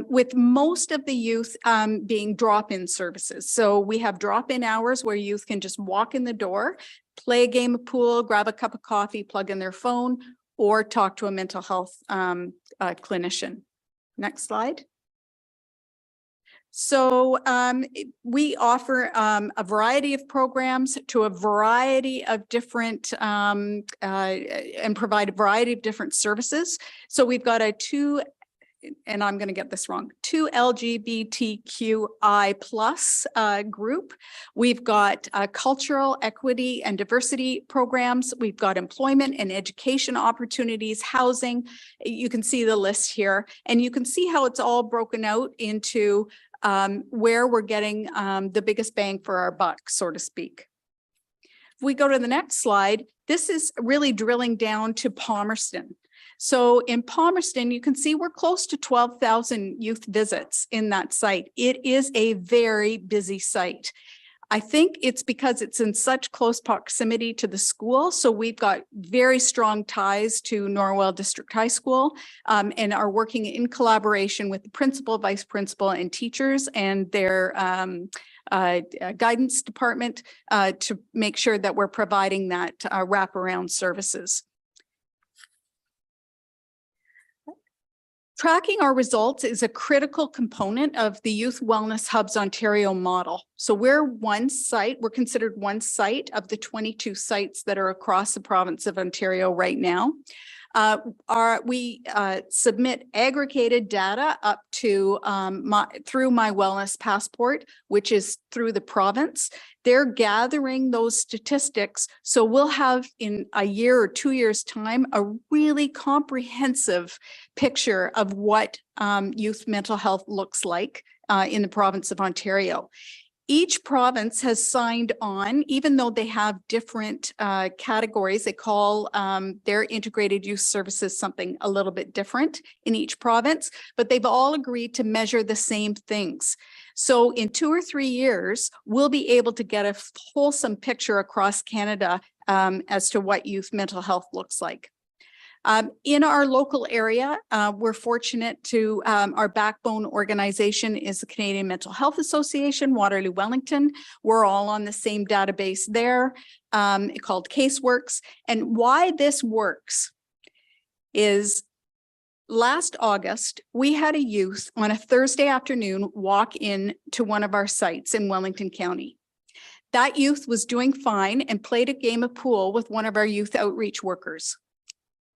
with most of the youth being drop-in services. So we have drop-in hours where youth can just walk in the door, play a game of pool, grab a cup of coffee, plug in their phone, or talk to a mental health clinician. Next slide. So we offer a variety of programs to a variety of different and provide a variety of different services. So we've got and I'm going to get this wrong, 2 LGBTQI plus group. We've got cultural equity and diversity programs. We've got employment and education opportunities, housing. You can see the list here, and you can see how it's all broken out into where we're getting the biggest bang for our buck, so to speak. If we go to the next slide, this is really drilling down to Palmerston. So in Palmerston, you can see we're close to 12,000 youth visits in that site. It is a very busy site. I think it's because it's in such close proximity to the school. So we've got very strong ties to Norwell District High School and are working in collaboration with the principal, vice principal, and teachers and their guidance department to make sure that we're providing that wraparound services. Tracking our results is a critical component of the Youth Wellness Hubs Ontario model. So we're considered one site of the 22 sites that are across the province of Ontario right now. We submit aggregated data up to through My Wellness Passport, which is through the province. They're gathering those statistics. So we'll have in a year or 2 years' time, a really comprehensive picture of what youth mental health looks like in the province of Ontario. Each province has signed on, even though they have different categories. They call their integrated youth services something a little bit different in each province, but they've all agreed to measure the same things. So in 2 or 3 years, we'll be able to get a wholesome picture across Canada as to what youth mental health looks like. In our local area, we're fortunate to, our backbone organization is the Canadian Mental Health Association, Waterloo Wellington. We're all on the same database there called CaseWorks. And why this works is last August, we had a youth on a Thursday afternoon walk in to one of our sites in Wellington County. That youth was doing fine and played a game of pool with one of our youth outreach workers.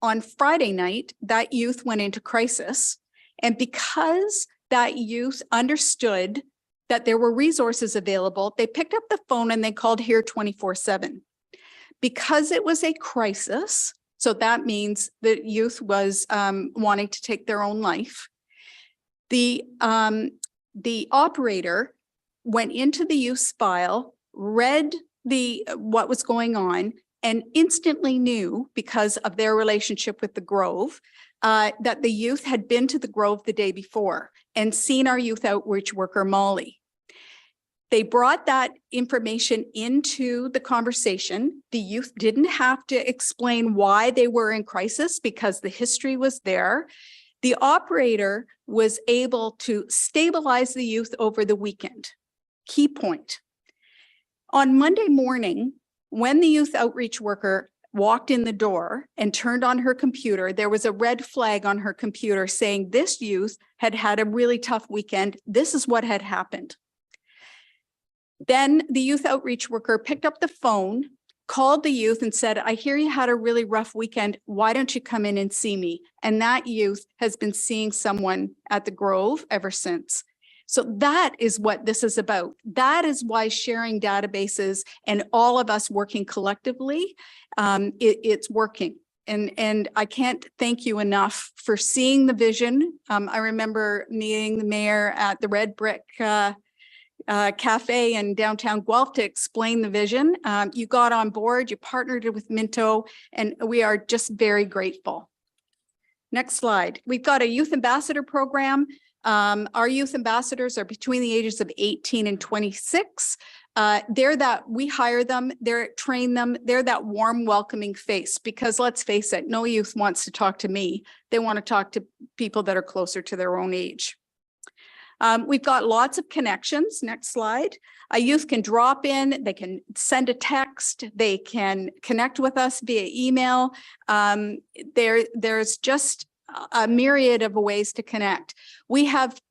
On Friday night, that youth went into crisis. And because that youth understood that there were resources available, they picked up the phone and they called Here 24/7. Because it was a crisis, so that means the youth was wanting to take their own life. The operator went into the youth's file, read what was going on, and instantly knew, because of their relationship with the Grove, that the youth had been to the Grove the day before and seen our youth outreach worker, Molly. They brought that information into the conversation. The youth didn't have to explain why they were in crisis because the history was there. The operator was able to stabilize the youth over the weekend. Key point. On Monday morning, when the youth outreach worker walked in the door and turned on her computer, there was a red flag on her computer saying this youth had had a really tough weekend. This is what had happened. Then the youth outreach worker picked up the phone, called the youth and said, I hear you had a really rough weekend. Why don't you come in and see me? And that youth has been seeing someone at the Grove ever since. So that is what this is about. That is why sharing databases and all of us working collectively, it's working. And I can't thank you enough for seeing the vision. I remember meeting the mayor at the Red Brick Cafe in downtown Guelph to explain the vision. You got on board, you partnered with Minto, and we are just very grateful. Next slide. We've got a youth ambassador program. Our youth ambassadors are between the ages of 18 and 26. We hire them, train them, they're that warm, welcoming face, because let's face it, no youth wants to talk to me. They want to talk to people that are closer to their own age. We've got lots of connections. Next slide. A youth can drop in, they can send a text, they can connect with us via email. There's just a myriad of ways to connect. We have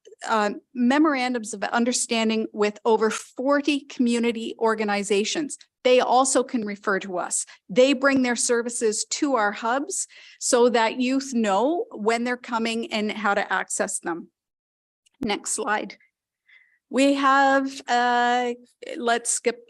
memorandums of understanding with over 40 community organizations. They also can refer to us. They bring their services to our hubs so that youth know when they're coming and how to access them. Next slide. We have, let's skip,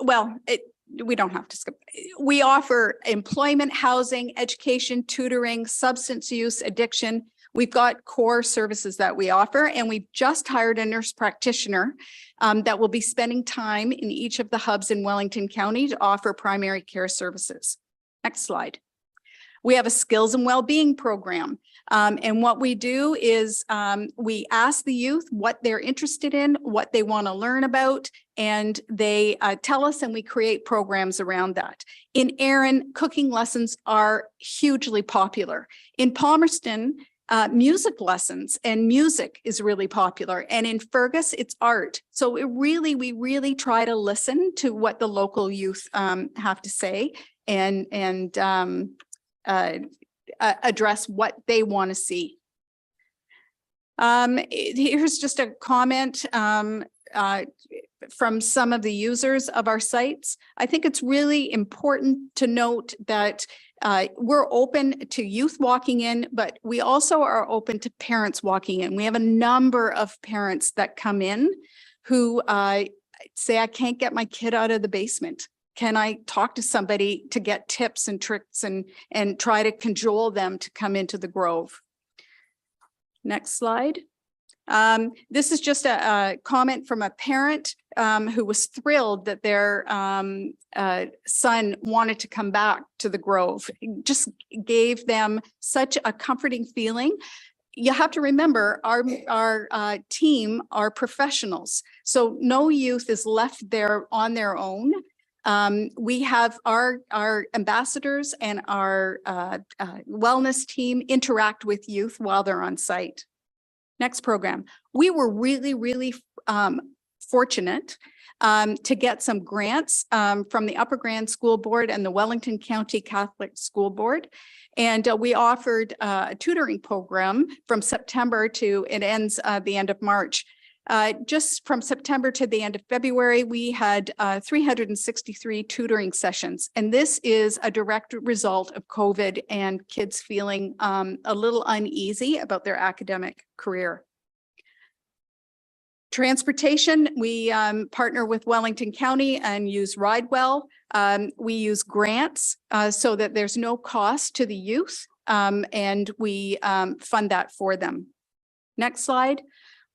we don't have to skip. We offer employment, housing, education, tutoring, substance use, addiction. We've got core services that we offer, and we've just hired a nurse practitioner that will be spending time in each of the hubs in Wellington County to offer primary care services. Next slide. We have a skills and well-being program. And what we do is we ask the youth what they're interested in, what they want to learn about, and they tell us, and we create programs around that. In Erin, cooking lessons are hugely popular. In Palmerston, music lessons and music is really popular. And in Fergus, it's art. So we really try to listen to what the local youth have to say and address what they want to see. Here's just a comment from some of the users of our sites. I think it's really important to note that we're open to youth walking in, but we also are open to parents walking in. We have a number of parents that come in who say, I can't get my kid out of the basement. Can I talk to somebody to get tips and tricks and try to cajole them to come into the Grove? Next slide. This is just a comment from a parent who was thrilled that their son wanted to come back to the Grove. It just gave them such a comforting feeling. You have to remember our team are professionals, so no youth is left there on their own. We have our ambassadors and our wellness team interact with youth while they're on site. Next program. We were really fortunate to get some grants from the Upper Grand School Board and the Wellington County Catholic School Board. And we offered a tutoring program from September to, it ends the end of March. Just from September to the end of February, we had 363 tutoring sessions. And this is a direct result of COVID and kids feeling a little uneasy about their academic career. Transportation, we partner with Wellington County and use RideWell. We use grants so that there's no cost to the youth, and we fund that for them. Next slide.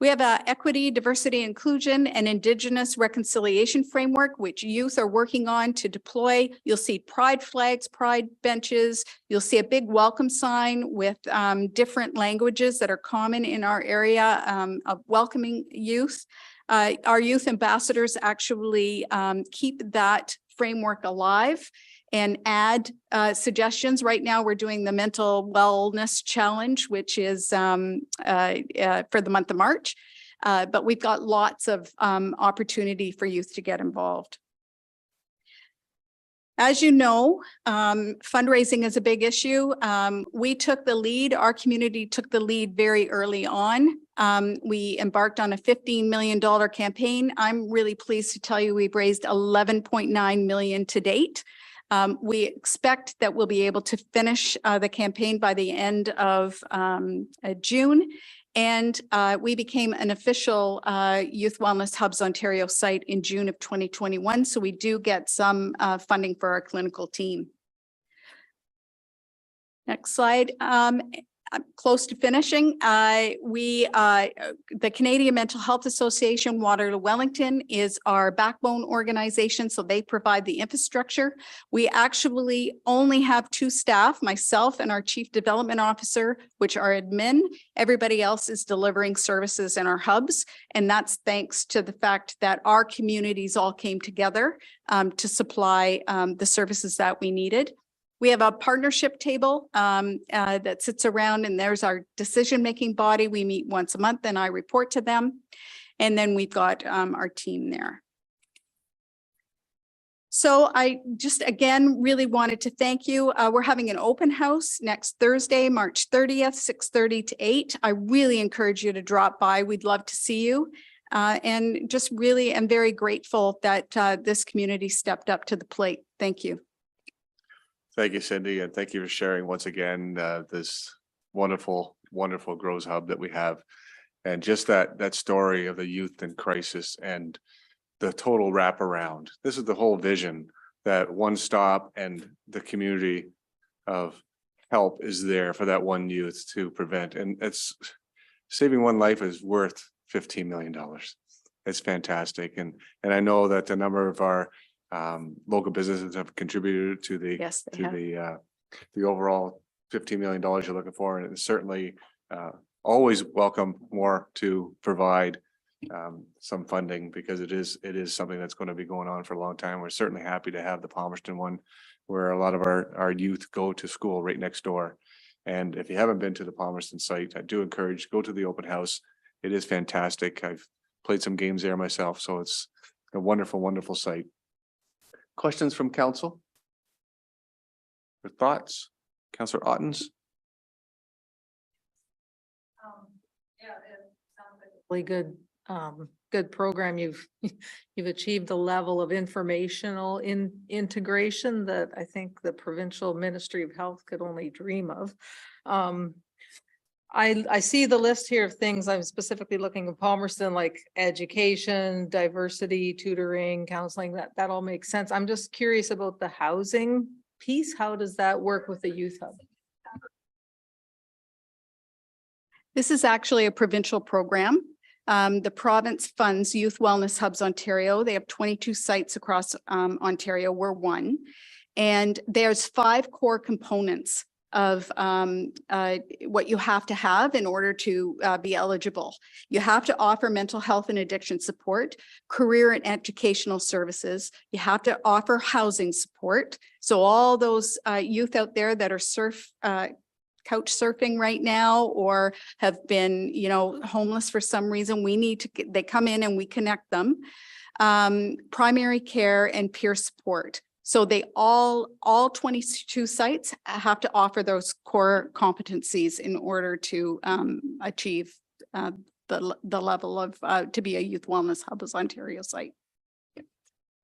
We have a equity, diversity, inclusion, and Indigenous reconciliation framework, which youth are working on to deploy. You'll see pride flags, pride benches. You'll see a big welcome sign with different languages that are common in our area of welcoming youth. Our youth ambassadors actually keep that framework alive and add suggestions. Right now, we're doing the mental wellness challenge, which is for the month of March. But we've got lots of opportunity for youth to get involved. As you know, fundraising is a big issue. We took the lead, our community took the lead very early on. We embarked on a $15 million campaign. I'm really pleased to tell you we've raised 11.9 million to date. We expect that we'll be able to finish the campaign by the end of June. And we became an official Youth Wellness Hubs Ontario site in June of 2021. So we do get some funding for our clinical team. Next slide. I'm close to finishing. The Canadian Mental Health Association, Waterloo Wellington, is our backbone organization, so they provide the infrastructure. We actually only have 2 staff, myself and our Chief Development Officer, which are admin. Everybody else is delivering services in our hubs, and that's thanks to the fact that our communities all came together to supply the services that we needed. We have a partnership table that sits around, and there's our decision-making body. We meet once a month and I report to them. And then we've got our team there. So I just, again, really wanted to thank you. We're having an open house next Thursday, March 30th, 6:30 to 8. I really encourage you to drop by. We'd love to see you. And just really am very grateful that this community stepped up to the plate. Thank you. Thank you, Cindy, and thank you for sharing once again this wonderful, wonderful Grows Hub that we have. And just that story of the youth in crisis and the total wraparound. This is the whole vision, that one stop and the community of help is there for that one youth to prevent. And it's saving one life is worth $15 million. It's fantastic. And I know that a number of our local businesses have contributed to the Yes, they to have. the overall $15 million you're looking for, and it's certainly always welcome more to provide some funding, because it is something that's going to be going on for a long time. We're certainly happy to have the Palmerston one, where a lot of our youth go to school right next door. And if you haven't been to the Palmerston site, I do encourage, go to the open house. It is fantastic. I've played some games there myself, so it's a wonderful, wonderful site. Questions from council? Or thoughts? Councillor Ottens? Yeah, it sounds like a really good, good program. You've achieved a level of informational integration that I think the Provincial Ministry of Health could only dream of. I see the list here of things. I'm specifically looking at Palmerston, like education, diversity, tutoring, counseling, that all makes sense. I'm just curious about the housing piece. How does that work with the youth hub? This is actually a provincial program. The province funds Youth Wellness Hubs Ontario. They have 22 sites across Ontario. We're one. And there's 5 core components of what you have to have in order to be eligible. You have to offer mental health and addiction support, career and educational services. You have to offer housing support. So all those youth out there that are couch surfing right now, or have been, homeless for some reason, they come in and we connect them. Primary care and peer support. So they all 22 sites have to offer those core competencies in order to achieve the level of to be a Youth Wellness Hubs Ontario site.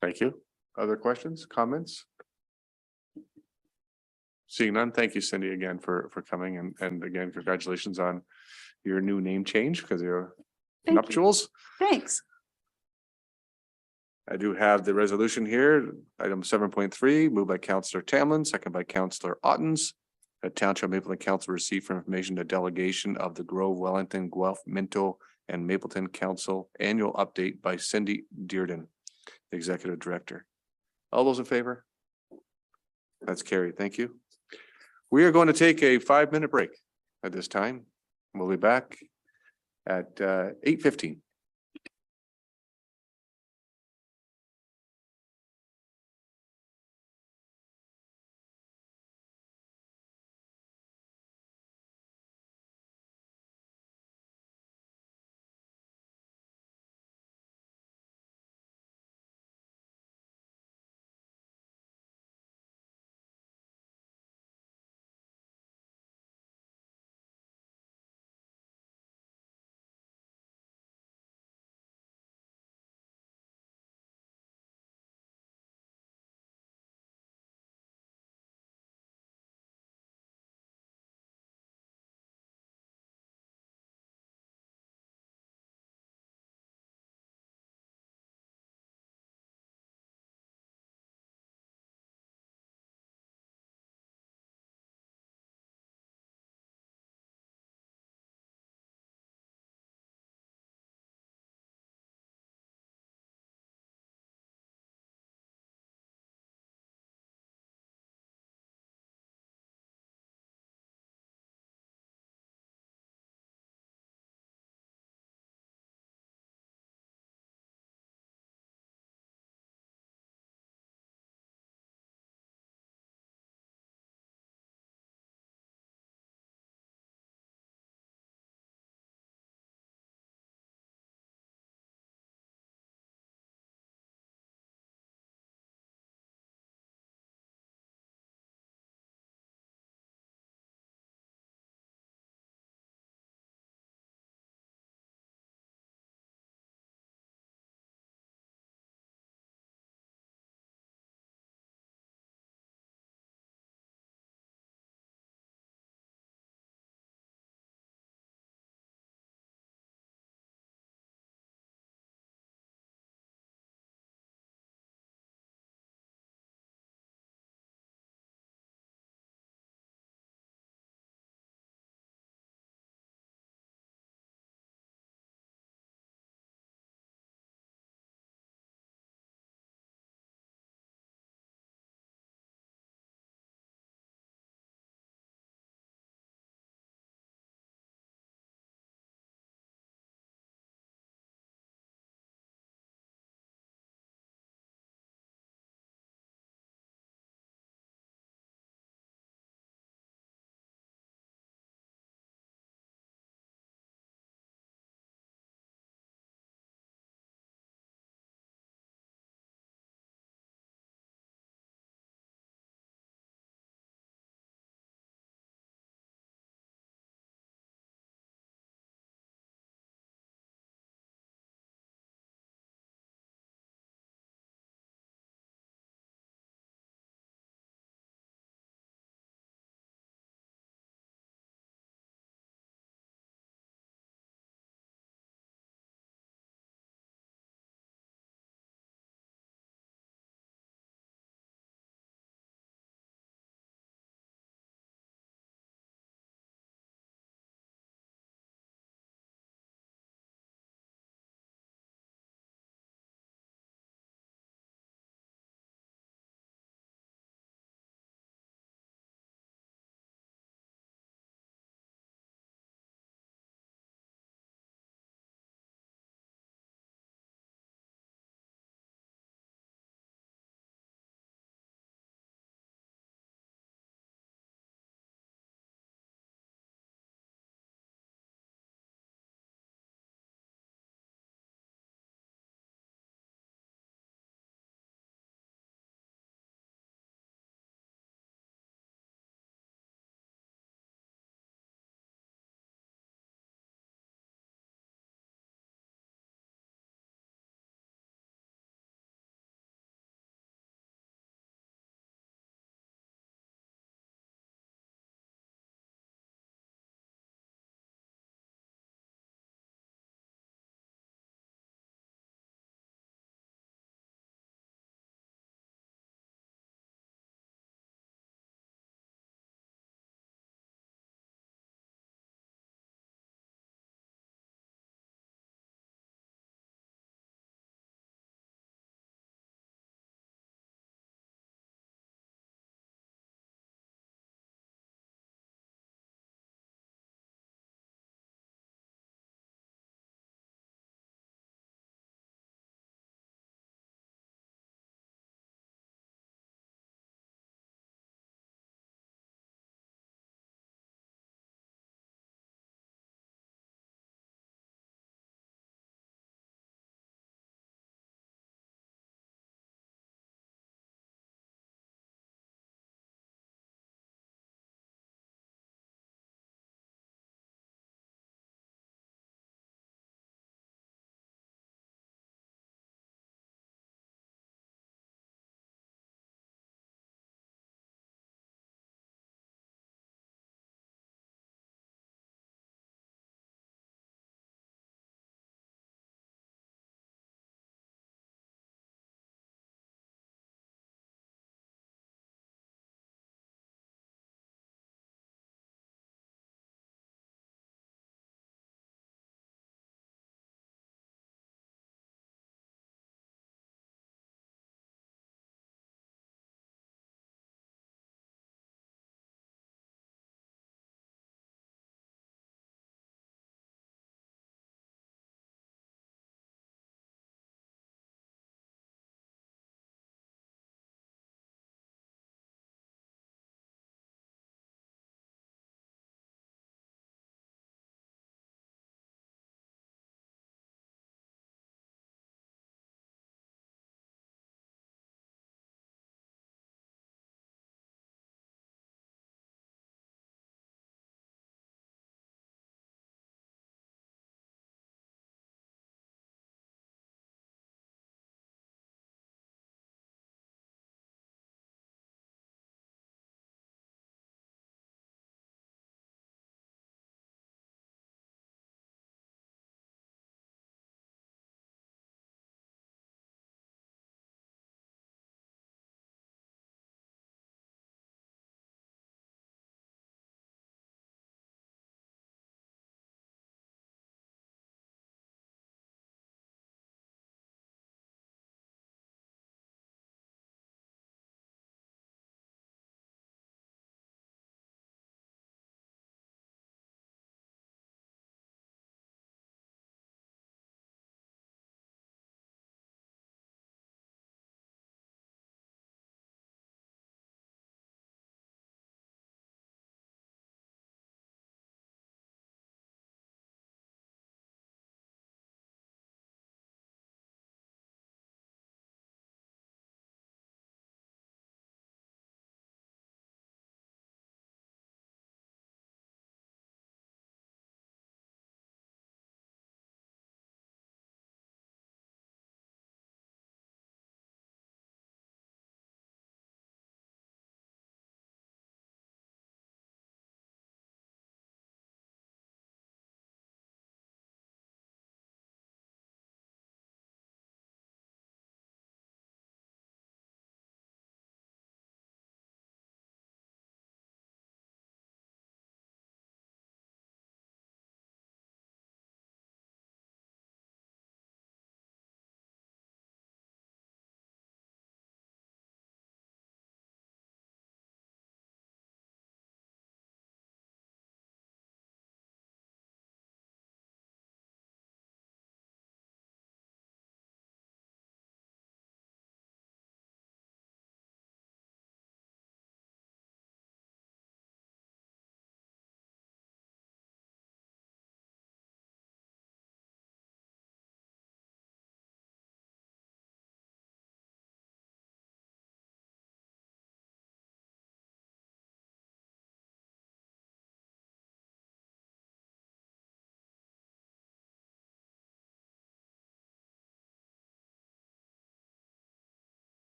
Thank you. Other questions, comments? Seeing none, thank you, Cindy, again for coming, and again, congratulations on your new name change because of your Thank you. nuptials. Thanks. I do have the resolution here, item 7.3, moved by Councillor Tamlin, second by Councillor Ottens. A Township Mapleton Council received for information the delegation of the Grove, Wellington, Guelph, Minto, and Mapleton Council annual update by Cindy Dearden, the Executive Director. All those in favor? That's carried. Thank you. We are going to take a 5-minute break at this time. We'll be back at 8:15.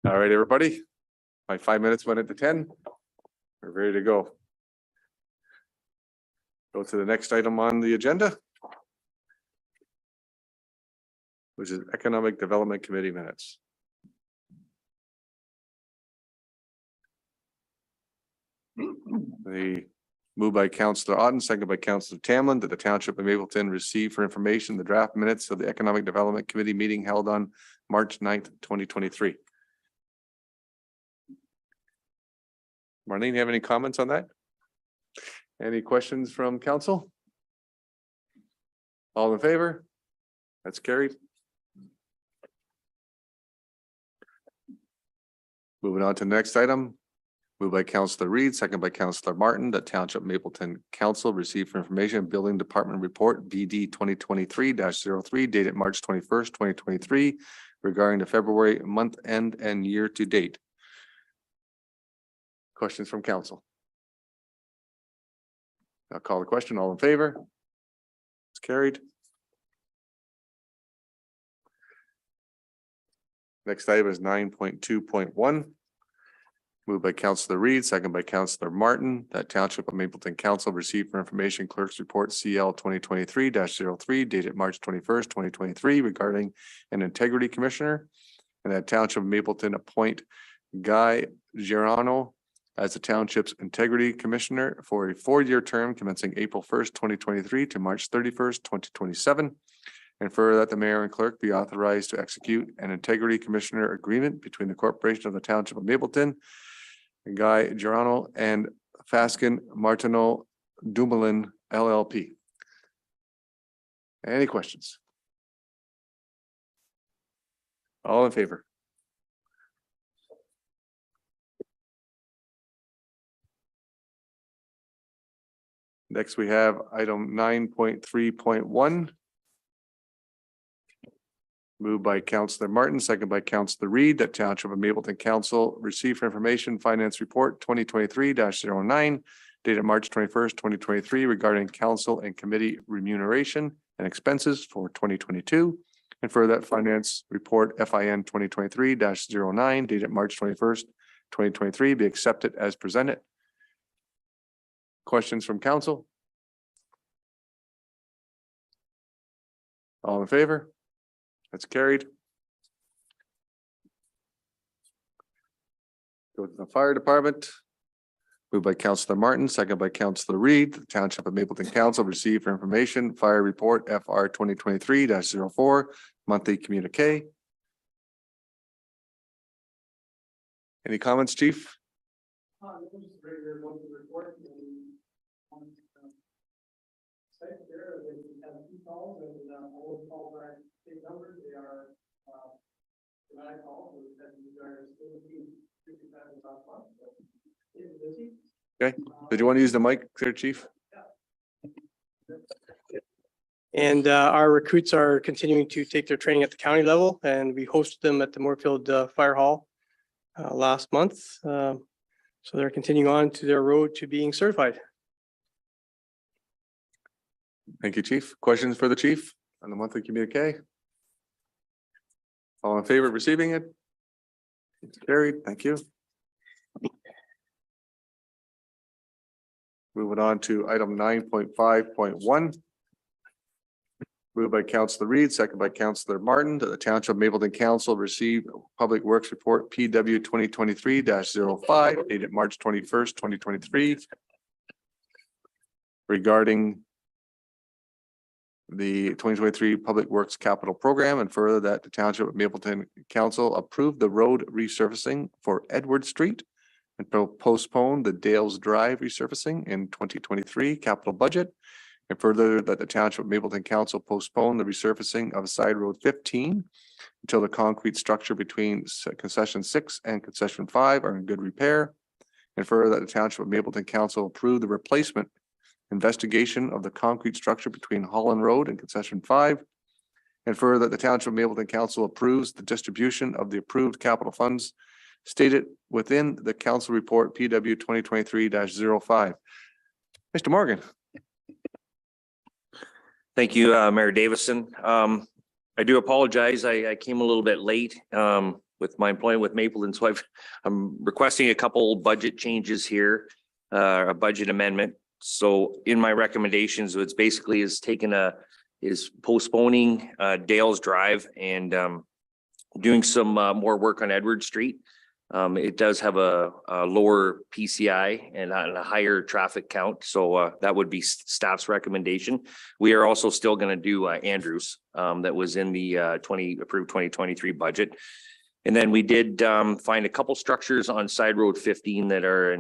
All right, everybody. My 5 minutes went into 10. We're ready to go. Go to the next item on the agenda, which is Economic Development Committee minutes. The moved by Councillor Otten, second by Councillor Tamlin, that the Township of Mapleton receive for information the draft minutes of the Economic Development Committee meeting held on March 9th, 2023. Marlene, you have any comments on that? Any questions from council? All in favor? That's carried. Moving on to the next item. Moved by Councillor Reed, second by Councillor Martin, that Township Mapleton Council received for information Building Department Report BD 2023-03 dated March 21st, 2023 regarding the February month end and year to date. Questions from council? I'll call the question. All in favor? It's carried. Next item is 9.2.1. Moved by Councillor Reed, second by Councillor Martin, that Township of Mapleton Council received for information Clerk's Report CL 2023-03 dated March 21st, 2023 regarding an integrity commissioner, and that Township of Mapleton appoint Guy Girano as the township's integrity commissioner for a 4-year term commencing April 1st, 2023 to March 31st, 2027. And further that the mayor and clerk be authorized to execute an integrity commissioner agreement between the corporation of the Township of Mapleton, Guy Girano, and Faskin Martineau Dumoulin LLP. Any questions? All in favor? Next, we have item 9.3.1. Moved by Councillor Martin, second by Councillor Reed, that Township of Mapleton Council receive for information Finance Report 2023-09 dated March 21st, 2023 regarding council and committee remuneration and expenses for 2022. And for that Finance Report FIN 2023-09 dated March 21st, 2023 be accepted as presented. Questions from council? All in favor? That's carried. Go to the fire department. Moved by Councillor Martin, second by Councillor Reed. The Township of Mapleton Council received for information Fire Report FR 2023-04 monthly communique. Any comments, Chief? Okay, did you want to use the mic there, Chief? And our recruits are continuing to take their training at the county level, and we hosted them at the Moorfield Fire Hall last month. So they're continuing on to their road to being certified. Thank you, Chief. Questions for the chief on the monthly communique? All in favor of receiving it? It's carried. Thank you. Moving on to item 9.5.1. Moved by Councillor Reed, second by Councillor Martin, that the Township of Mapleton Council receive Public Works Report PW 2023-05 dated March 21st, 2023 regarding the 2023 Public Works Capital Program, and further that the Township of Mapleton Council approved the road resurfacing for Edward Street and postpone the Dales Drive resurfacing in 2023 capital budget. And further that the Township of Mapleton Council postpone the resurfacing of Side Road 15 until the concrete structure between concession 6 and concession 5 are in good repair. And further that the Township of Mapleton Council approve the replacement investigation of the concrete structure between Holland Road and concession 5. And further that the Township of Mapleton Council approves the distribution of the approved capital funds stated within the council report PW 2023-05. Mr. Morgan. Thank you, Mayor Davison. I do apologize. I came a little bit late. with my employment with Mapleton. So I'm requesting a couple budget changes here, a budget amendment. So in my recommendations, it's basically is postponing Dales Drive and doing some more work on Edward Street. It does have a lower PCI and a higher traffic count. So that would be staff's recommendation. We are also still going to do Andrews that was in the approved 2023 budget. And then we did find a couple structures on side road 15 that are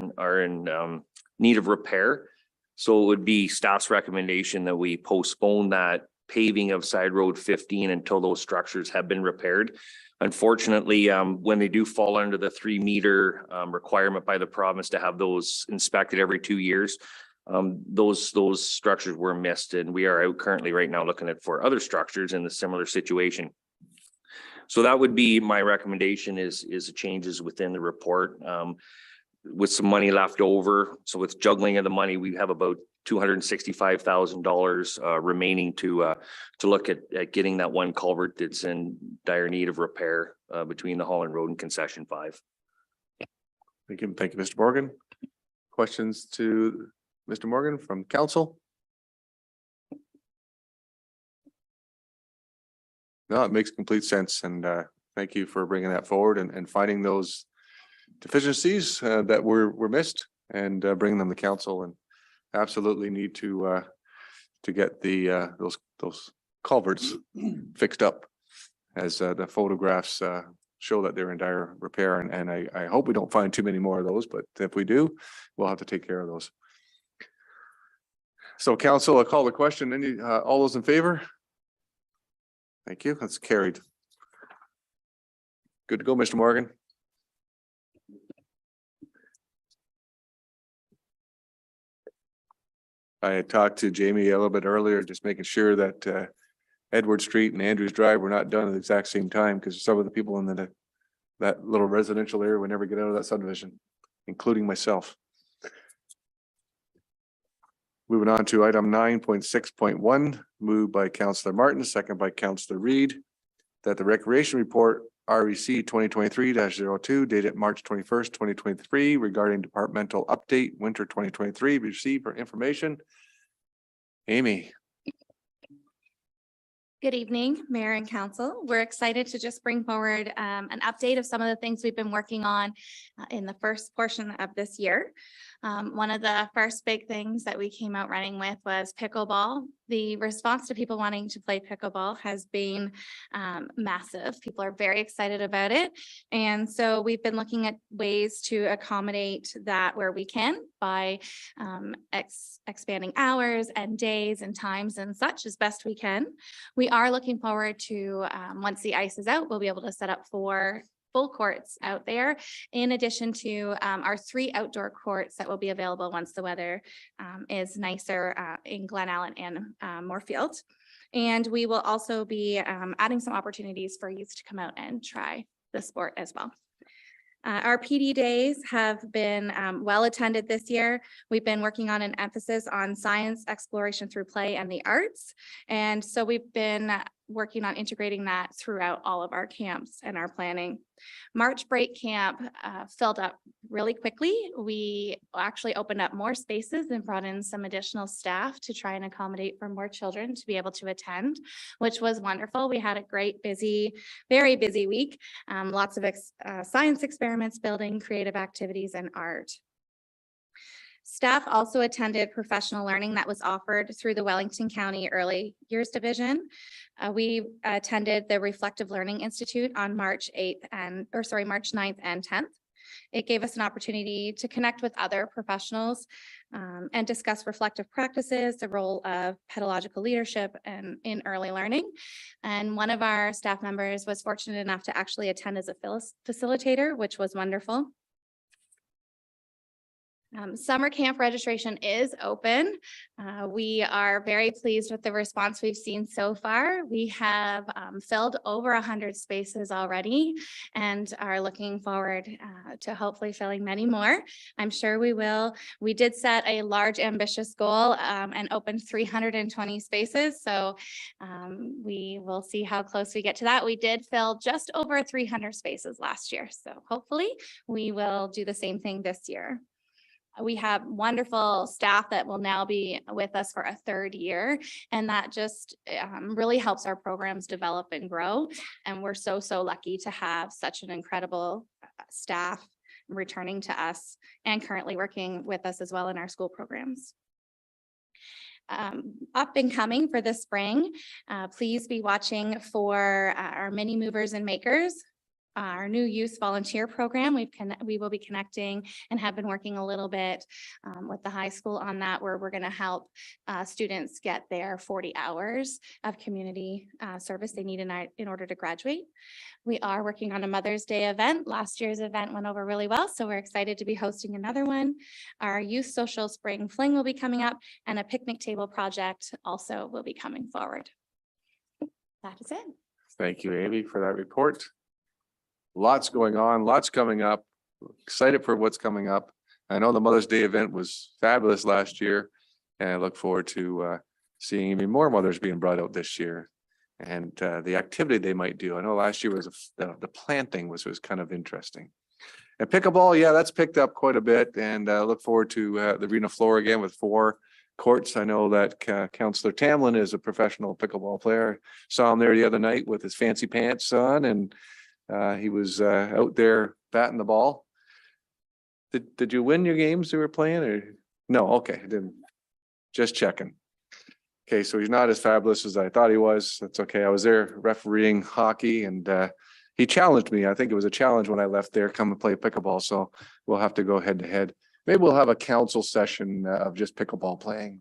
in need of repair. So it would be staff's recommendation that we postpone that paving of side road 15 until those structures have been repaired. Unfortunately, when they do fall under the 3 meter requirement by the province to have those inspected every 2 years, those structures were missed, and we are out currently right now looking at for other structures in the similar situation. So that would be my recommendation is changes within the report with some money left over. So with juggling of the money, we have about $265,000 remaining to look at getting that one culvert that's in dire need of repair between the Holland Road and Concession 5. Thank you, Mr. Morgan. Questions to Mr. Morgan from council? No, it makes complete sense, and thank you for bringing that forward and finding those deficiencies that were missed and bringing them to council, and absolutely need to get the those culverts fixed up as the photographs show that they're in dire repair, and I hope we don't find too many more of those, but if we do, we'll have to take care of those. So council, I'll call the question. Any all those in favor? Thank you. That's carried. Good to go, Mr. Morgan. I had talked to Jamie a little bit earlier, just making sure that Edward Street and Andrews Drive were not done at the exact same time, because some of the people in that little residential area would never get out of that subdivision, including myself. Moving on to item 9.6.1, moved by Councillor Martin, second by Councillor Reed, that the recreation report REC 2023-02 dated March 21st, 2023 regarding departmental update winter 2023 be received for information. Amy. Good evening, Mayor and Council. We're excited to just bring forward an update of some of the things we've been working on in the first portion of this year. One of the first big things that we came out running with was pickleball. The response to people wanting to play pickleball has been massive. People are very excited about it. And so we've been looking at ways to accommodate that where we can by expanding hours and days and times and such as best we can. We are looking forward to, once the ice is out, we'll be able to set up 4 full courts out there, in addition to our 3 outdoor courts that will be available once the weather is nicer in Glen Allen and Moorfield. And we will also be adding some opportunities for youth to come out and try the sport as well. Our PD days have been well attended this year. We've been working on an emphasis on science, exploration through play, and the arts. And so we've been working on integrating that throughout all of our camps and our planning. March break camp filled up really quickly. We actually opened up more spaces and brought in some additional staff to try and accommodate for more children to be able to attend, which was wonderful. We had a great, busy, very busy week. Lots of science experiments, building, creative activities, and art. Staff also attended professional learning that was offered through the Wellington County Early Years Division. We attended the Reflective Learning Institute on March 9th and 10th. It gave us an opportunity to connect with other professionals and discuss reflective practices, the role of pedagogical leadership and in early learning. And one of our staff members was fortunate enough to actually attend as a facilitator, which was wonderful. Summer camp registration is open. We are very pleased with the response we've seen so far. We have filled over 100 spaces already and are looking forward to hopefully filling many more. I'm sure we will. We did set a large ambitious goal and opened 320 spaces. So we will see how close we get to that. We did fill just over 300 spaces last year. So hopefully we will do the same thing this year. We have wonderful staff that will now be with us for a third year, and that just really helps our programs develop and grow. And we're so lucky to have such an incredible staff returning to us and currently working with us as well in our school programs. Up and coming for the spring, please be watching for our mini movers and makers. Our new youth volunteer program, we will be connecting and have been working a little bit with the high school on that, where we're going to help students get their 40 hours of community service they need in order to graduate. We are working on a Mother's Day event. Last year's event went over really well, so we're excited to be hosting another one. Our youth social spring fling will be coming up, and a picnic table project also will be coming forward. That is it. Thank you, Amy, for that report. Lots going on, lots coming up. Excited for what's coming up. I know the Mother's Day event was fabulous last year, and I look forward to seeing even more mothers being brought out this year, and the activity they might do. I know last year was the planting was kind of interesting. And pickleball, yeah, that's picked up quite a bit, and look forward to the arena floor again with 4 courts. I know that Councillor Tamlin is a professional pickleball player. Saw him there the other night with his fancy pants on, and he was out there batting the ball. Did you win your games you were playing, or no? Okay, I didn't. Just checking. Okay, so he's not as fabulous as I thought he was. That's okay. I was there refereeing hockey, and he challenged me. I think it was a challenge when I left there, come and play pickleball. So we'll have to go head to head. Maybe we'll have a council session of just pickleball playing.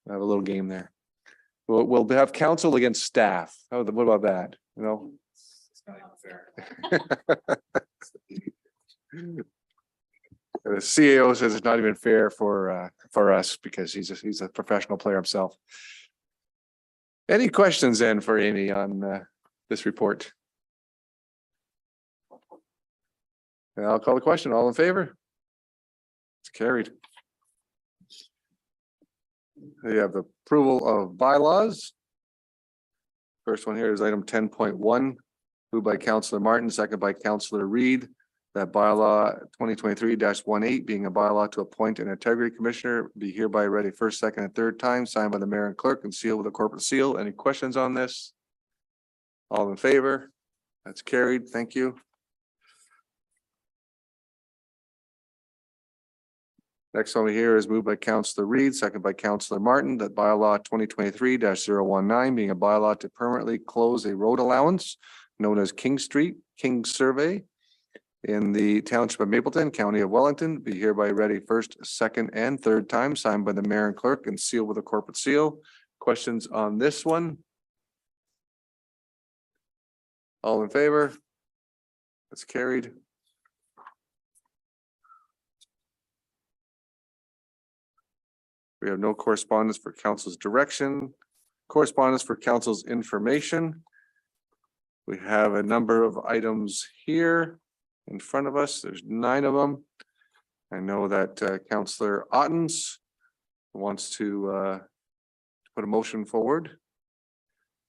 We'll have a little game there. We'll have council against staff. Oh, what about that? You know. The CAO says it's not even fair for us because he's a professional player himself. Any questions then for Amy on this report? And I'll call the question. All in favor? It's carried. We have the approval of bylaws. First one here is item 10.1. Moved by Councillor Martin, second by Councillor Reed, that bylaw 2023-18 being a bylaw to appoint an integrity commissioner be hereby read a first, second, and third time, signed by the mayor and clerk and sealed with a corporate seal. Any questions on this? All in favor? That's carried. Thank you. Next one here is moved by Councillor Reed, second by Councillor Martin, that bylaw 2023-019 being a bylaw to permanently close a road allowance known as King Street, King Survey in the township of Mapleton, county of Wellington, be hereby read a first, second, and third time, signed by the mayor and clerk and sealed with a corporate seal. Questions on this one? All in favor? That's carried. We have no correspondence for council's direction. Correspondence for council's information. We have a number of items here in front of us. There's 9 of them. I know that Councillor Ottens wants to put a motion forward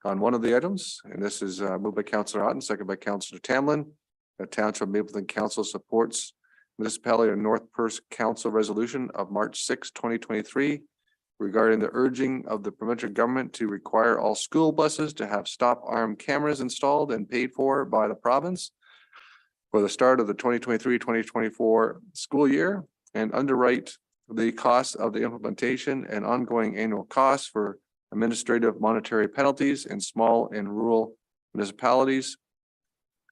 on one of the items, and this is moved by Councillor Ottens, second by Councillor Tamlin. The Township of Mapleton Council supports Municipality of North Perth Council Resolution of March 6, 2023. Regarding the urging of the provincial government to require all school buses to have stop arm cameras installed and paid for by the province for the start of the 2023-2024 school year, and underwrite the cost of the implementation and ongoing annual costs for administrative monetary penalties in small and rural municipalities,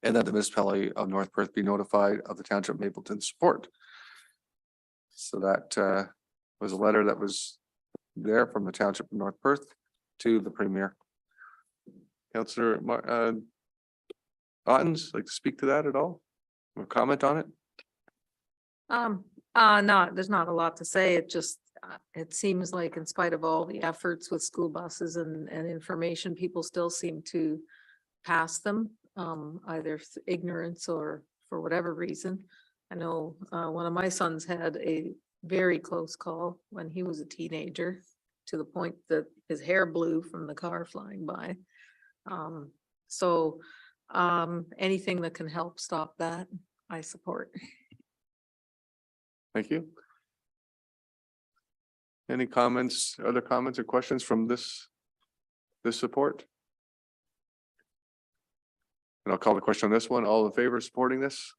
and that the municipality of North Perth be notified of the Township of Mapleton support. So that was a letter that was there from the Township of North Perth to the Premier. Councillor Ottens, like to speak to that at all or comment on it? There's not a lot to say. It just, it seems like in spite of all the efforts with school buses and information, people still seem to pass them, either ignorance or for whatever reason. I know, one of my sons had a very close call when he was a teenager, to the point that his hair blew from the car flying by. So, anything that can help stop that, I support. Thank you. Any comments, other comments or questions from this support? And I'll call the question on this one. All in favor of supporting this?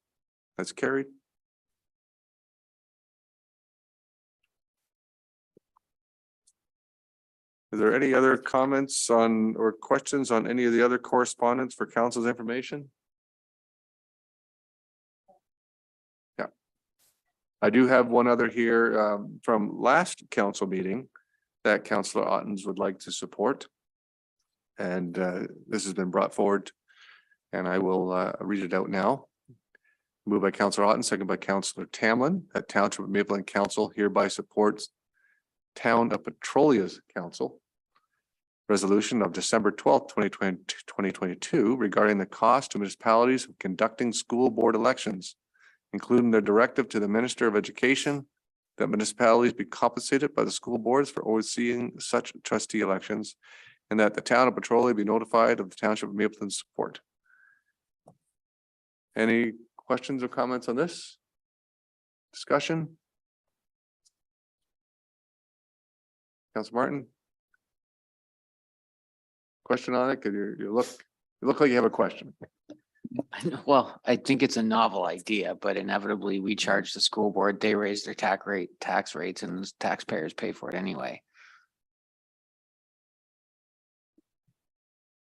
That's carried. Is there any other comments on or questions on any of the other correspondence for council's information? Yeah. I do have one other here from last council meeting that Councillor Ottens would like to support. And this has been brought forward and I will read it out now. Moved by Councillor Ottens, second by Councillor Tamlin, that Township of Mapleton Council hereby supports Town of Petrolia's Council resolution of December 12th, 2022 regarding the cost to municipalities of conducting school board elections, including their directive to the Minister of Education that municipalities be compensated by the school boards for overseeing such trustee elections, and that the Town of Petrolia be notified of the Township of Mapleton's support. Any questions or comments on this? Discussion? Councilor Martin? Question on it? Cause you look like you have a question. Well, I think it's a novel idea, but inevitably we charge the school board, they raise their tax rates and the taxpayers pay for it anyway.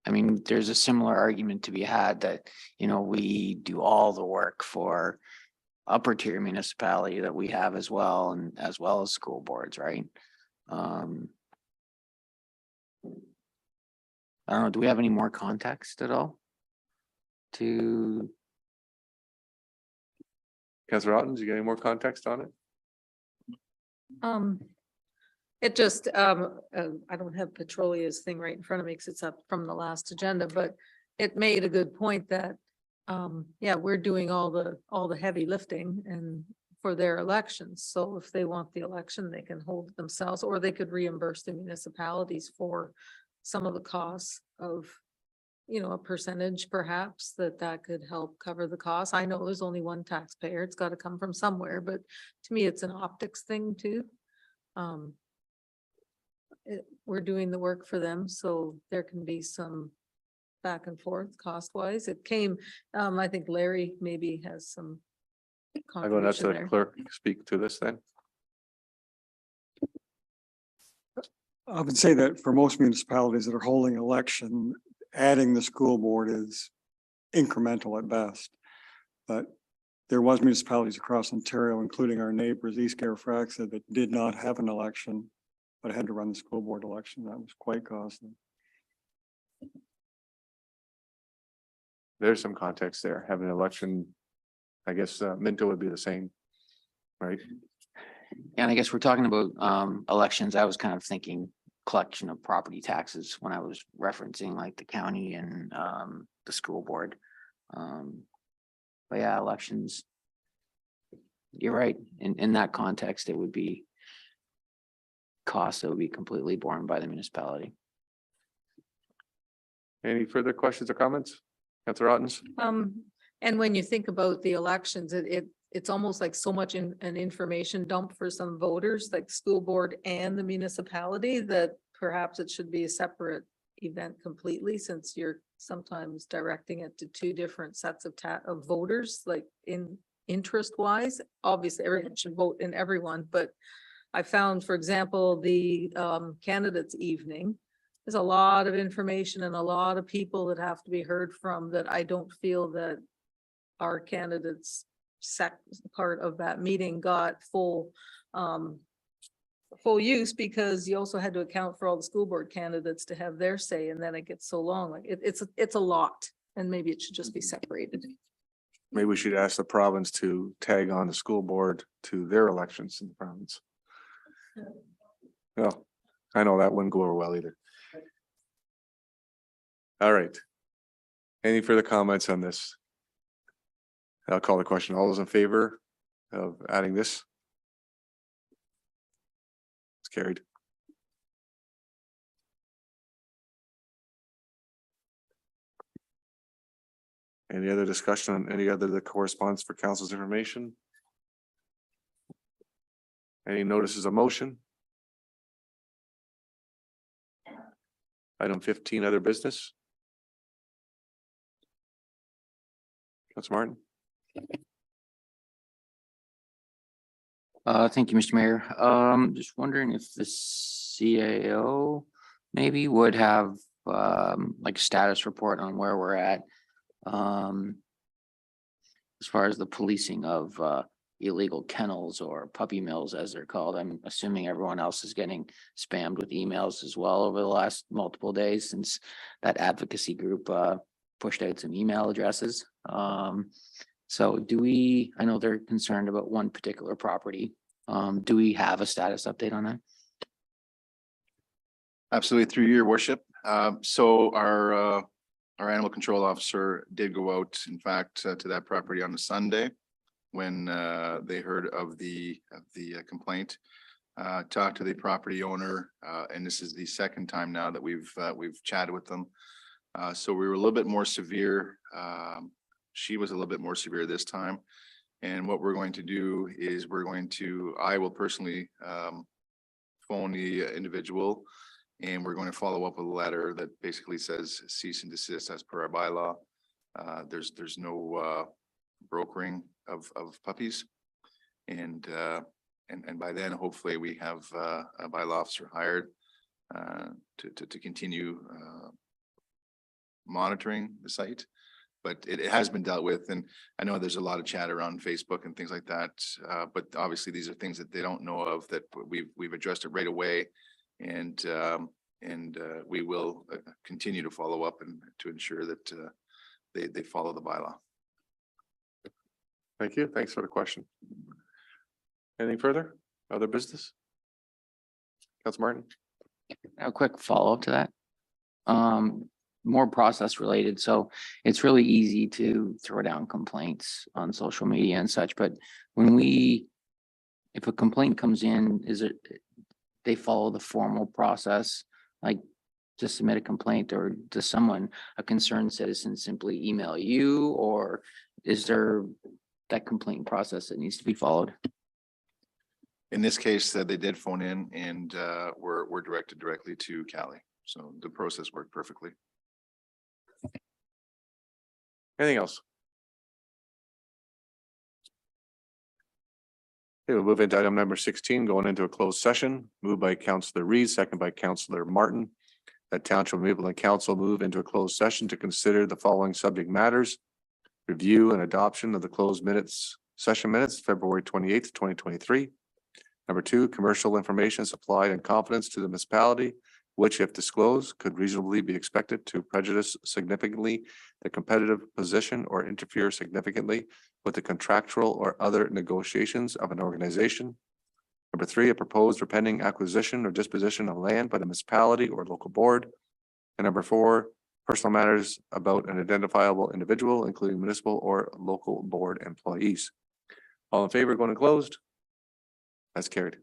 I mean, there's a similar argument to be had that, you know, we do all the work for upper tier municipality that we have as well, and as well as school boards, right? I don't know, do we have any more context at all? To Councilor Ottens, you got any more context on it? It just, I don't have Petrolia's thing right in front of me because it's up from the last agenda, but it made a good point that, yeah, we're doing all the heavy lifting and for their elections. So if they want the election, they can hold it themselves, or they could reimburse the municipalities for some of the costs of, you know, a percentage perhaps that could help cover the cost. I know there's only one taxpayer. It's got to come from somewhere, but to me, it's an optics thing too. We're doing the work for them, so there can be some back and forth cost wise. It came, I think Larry maybe has some I go, that's contribution the there. clerk speak to this then. I would say that for most municipalities that are holding election, adding the school board is incremental at best. But there was municipalities across Ontario, including our neighbors, East Carriffraxa, that did not have an election, but had to run the school board election. That was quite costly. There's some context there. Having an election, I guess Minto would be the same, right? And I guess we're talking about elections. I was kind of thinking collection of property taxes when I was referencing like the county and the school board. But yeah, elections. You're right. In that context, it would be costs that would be completely borne by the municipality. Any further questions or comments? Councilor Ottens? And when you think about the elections, it's almost like so much an information dump for some voters, like school board and the municipality, that perhaps it should be a separate event completely, since you're sometimes directing it to two different sets of voters, like in interest wise. Obviously, everyone should vote in everyone, but I found, for example, the candidates evening, there's a lot of information and a lot of people that have to be heard from, that I don't feel that our candidates part of that meeting got full use, because you also had to account for all the school board candidates to have their say, and then it gets so long. Like it's a lot, and maybe it should just be separated. Maybe we should ask the province to tag on the school board to their elections in the province. No, I know that wouldn't go over well either. All right. Any further comments on this? I'll call the question. All those in favor of adding this? It's carried. Any other discussion on any other the correspondence for council's information? Any notices of motion? Item 15, other business. Councilor Martin. Thank you, Mr. Mayor. Just wondering if the CAO maybe would have like a status report on where we're at. As far as the policing of illegal kennels or puppy mills, as they're called. I'm assuming everyone else is getting spammed with emails as well over the last multiple days since that advocacy group pushed out some email addresses. So do we, I know they're concerned about one particular property. Do we have a status update on that? Absolutely, through your worship. So our animal control officer did go out, in fact, to that property on a Sunday when they heard of the complaint. Talked to the property owner, and this is the second time now that we've chatted with them. So we were a little bit more severe. She was a little bit more severe this time. And what we're going to do is I will personally phone the individual, and we're going to follow up with a letter that basically says cease and desist as per our bylaw. There's no brokering of puppies. And by then, hopefully we have a bylaw officer hired to continue monitoring the site. But it has been dealt with, and I know there's a lot of chat around Facebook and things like that. But obviously these are things that they don't know of, that we've addressed it right away. And we will continue to follow up and to ensure that they follow the bylaw. Thank you. Thanks for the question. Anything further? Other business? Councilor Martin. A quick follow-up to that. More process related. So it's really easy to throw down complaints on social media and such, but if a complaint comes in, they follow the formal process, like to submit a complaint, or does a concerned citizen simply email you, or is there that complaint process that needs to be followed? In this case, they did phone in and were directed directly to Cali. So the process worked perfectly. Anything else? Okay, we'll move into item number 16, going into a closed session, moved by Councillor Reed, second by Councillor Martin. That Township of Mapleton Council move into a closed session to consider the following subject matters: review and adoption of the closed session minutes, February 28th, 2023. Number 2, commercial information supplied in confidence to the municipality, which, if disclosed, could reasonably be expected to prejudice significantly the competitive position or interfere significantly with the contractual or other negotiations of an organization. Number 3, a proposed or pending acquisition or disposition of land by the municipality or local board. And number 4, personal matters about an identifiable individual, including municipal or local board employees. All in favor of going to closed? That's carried.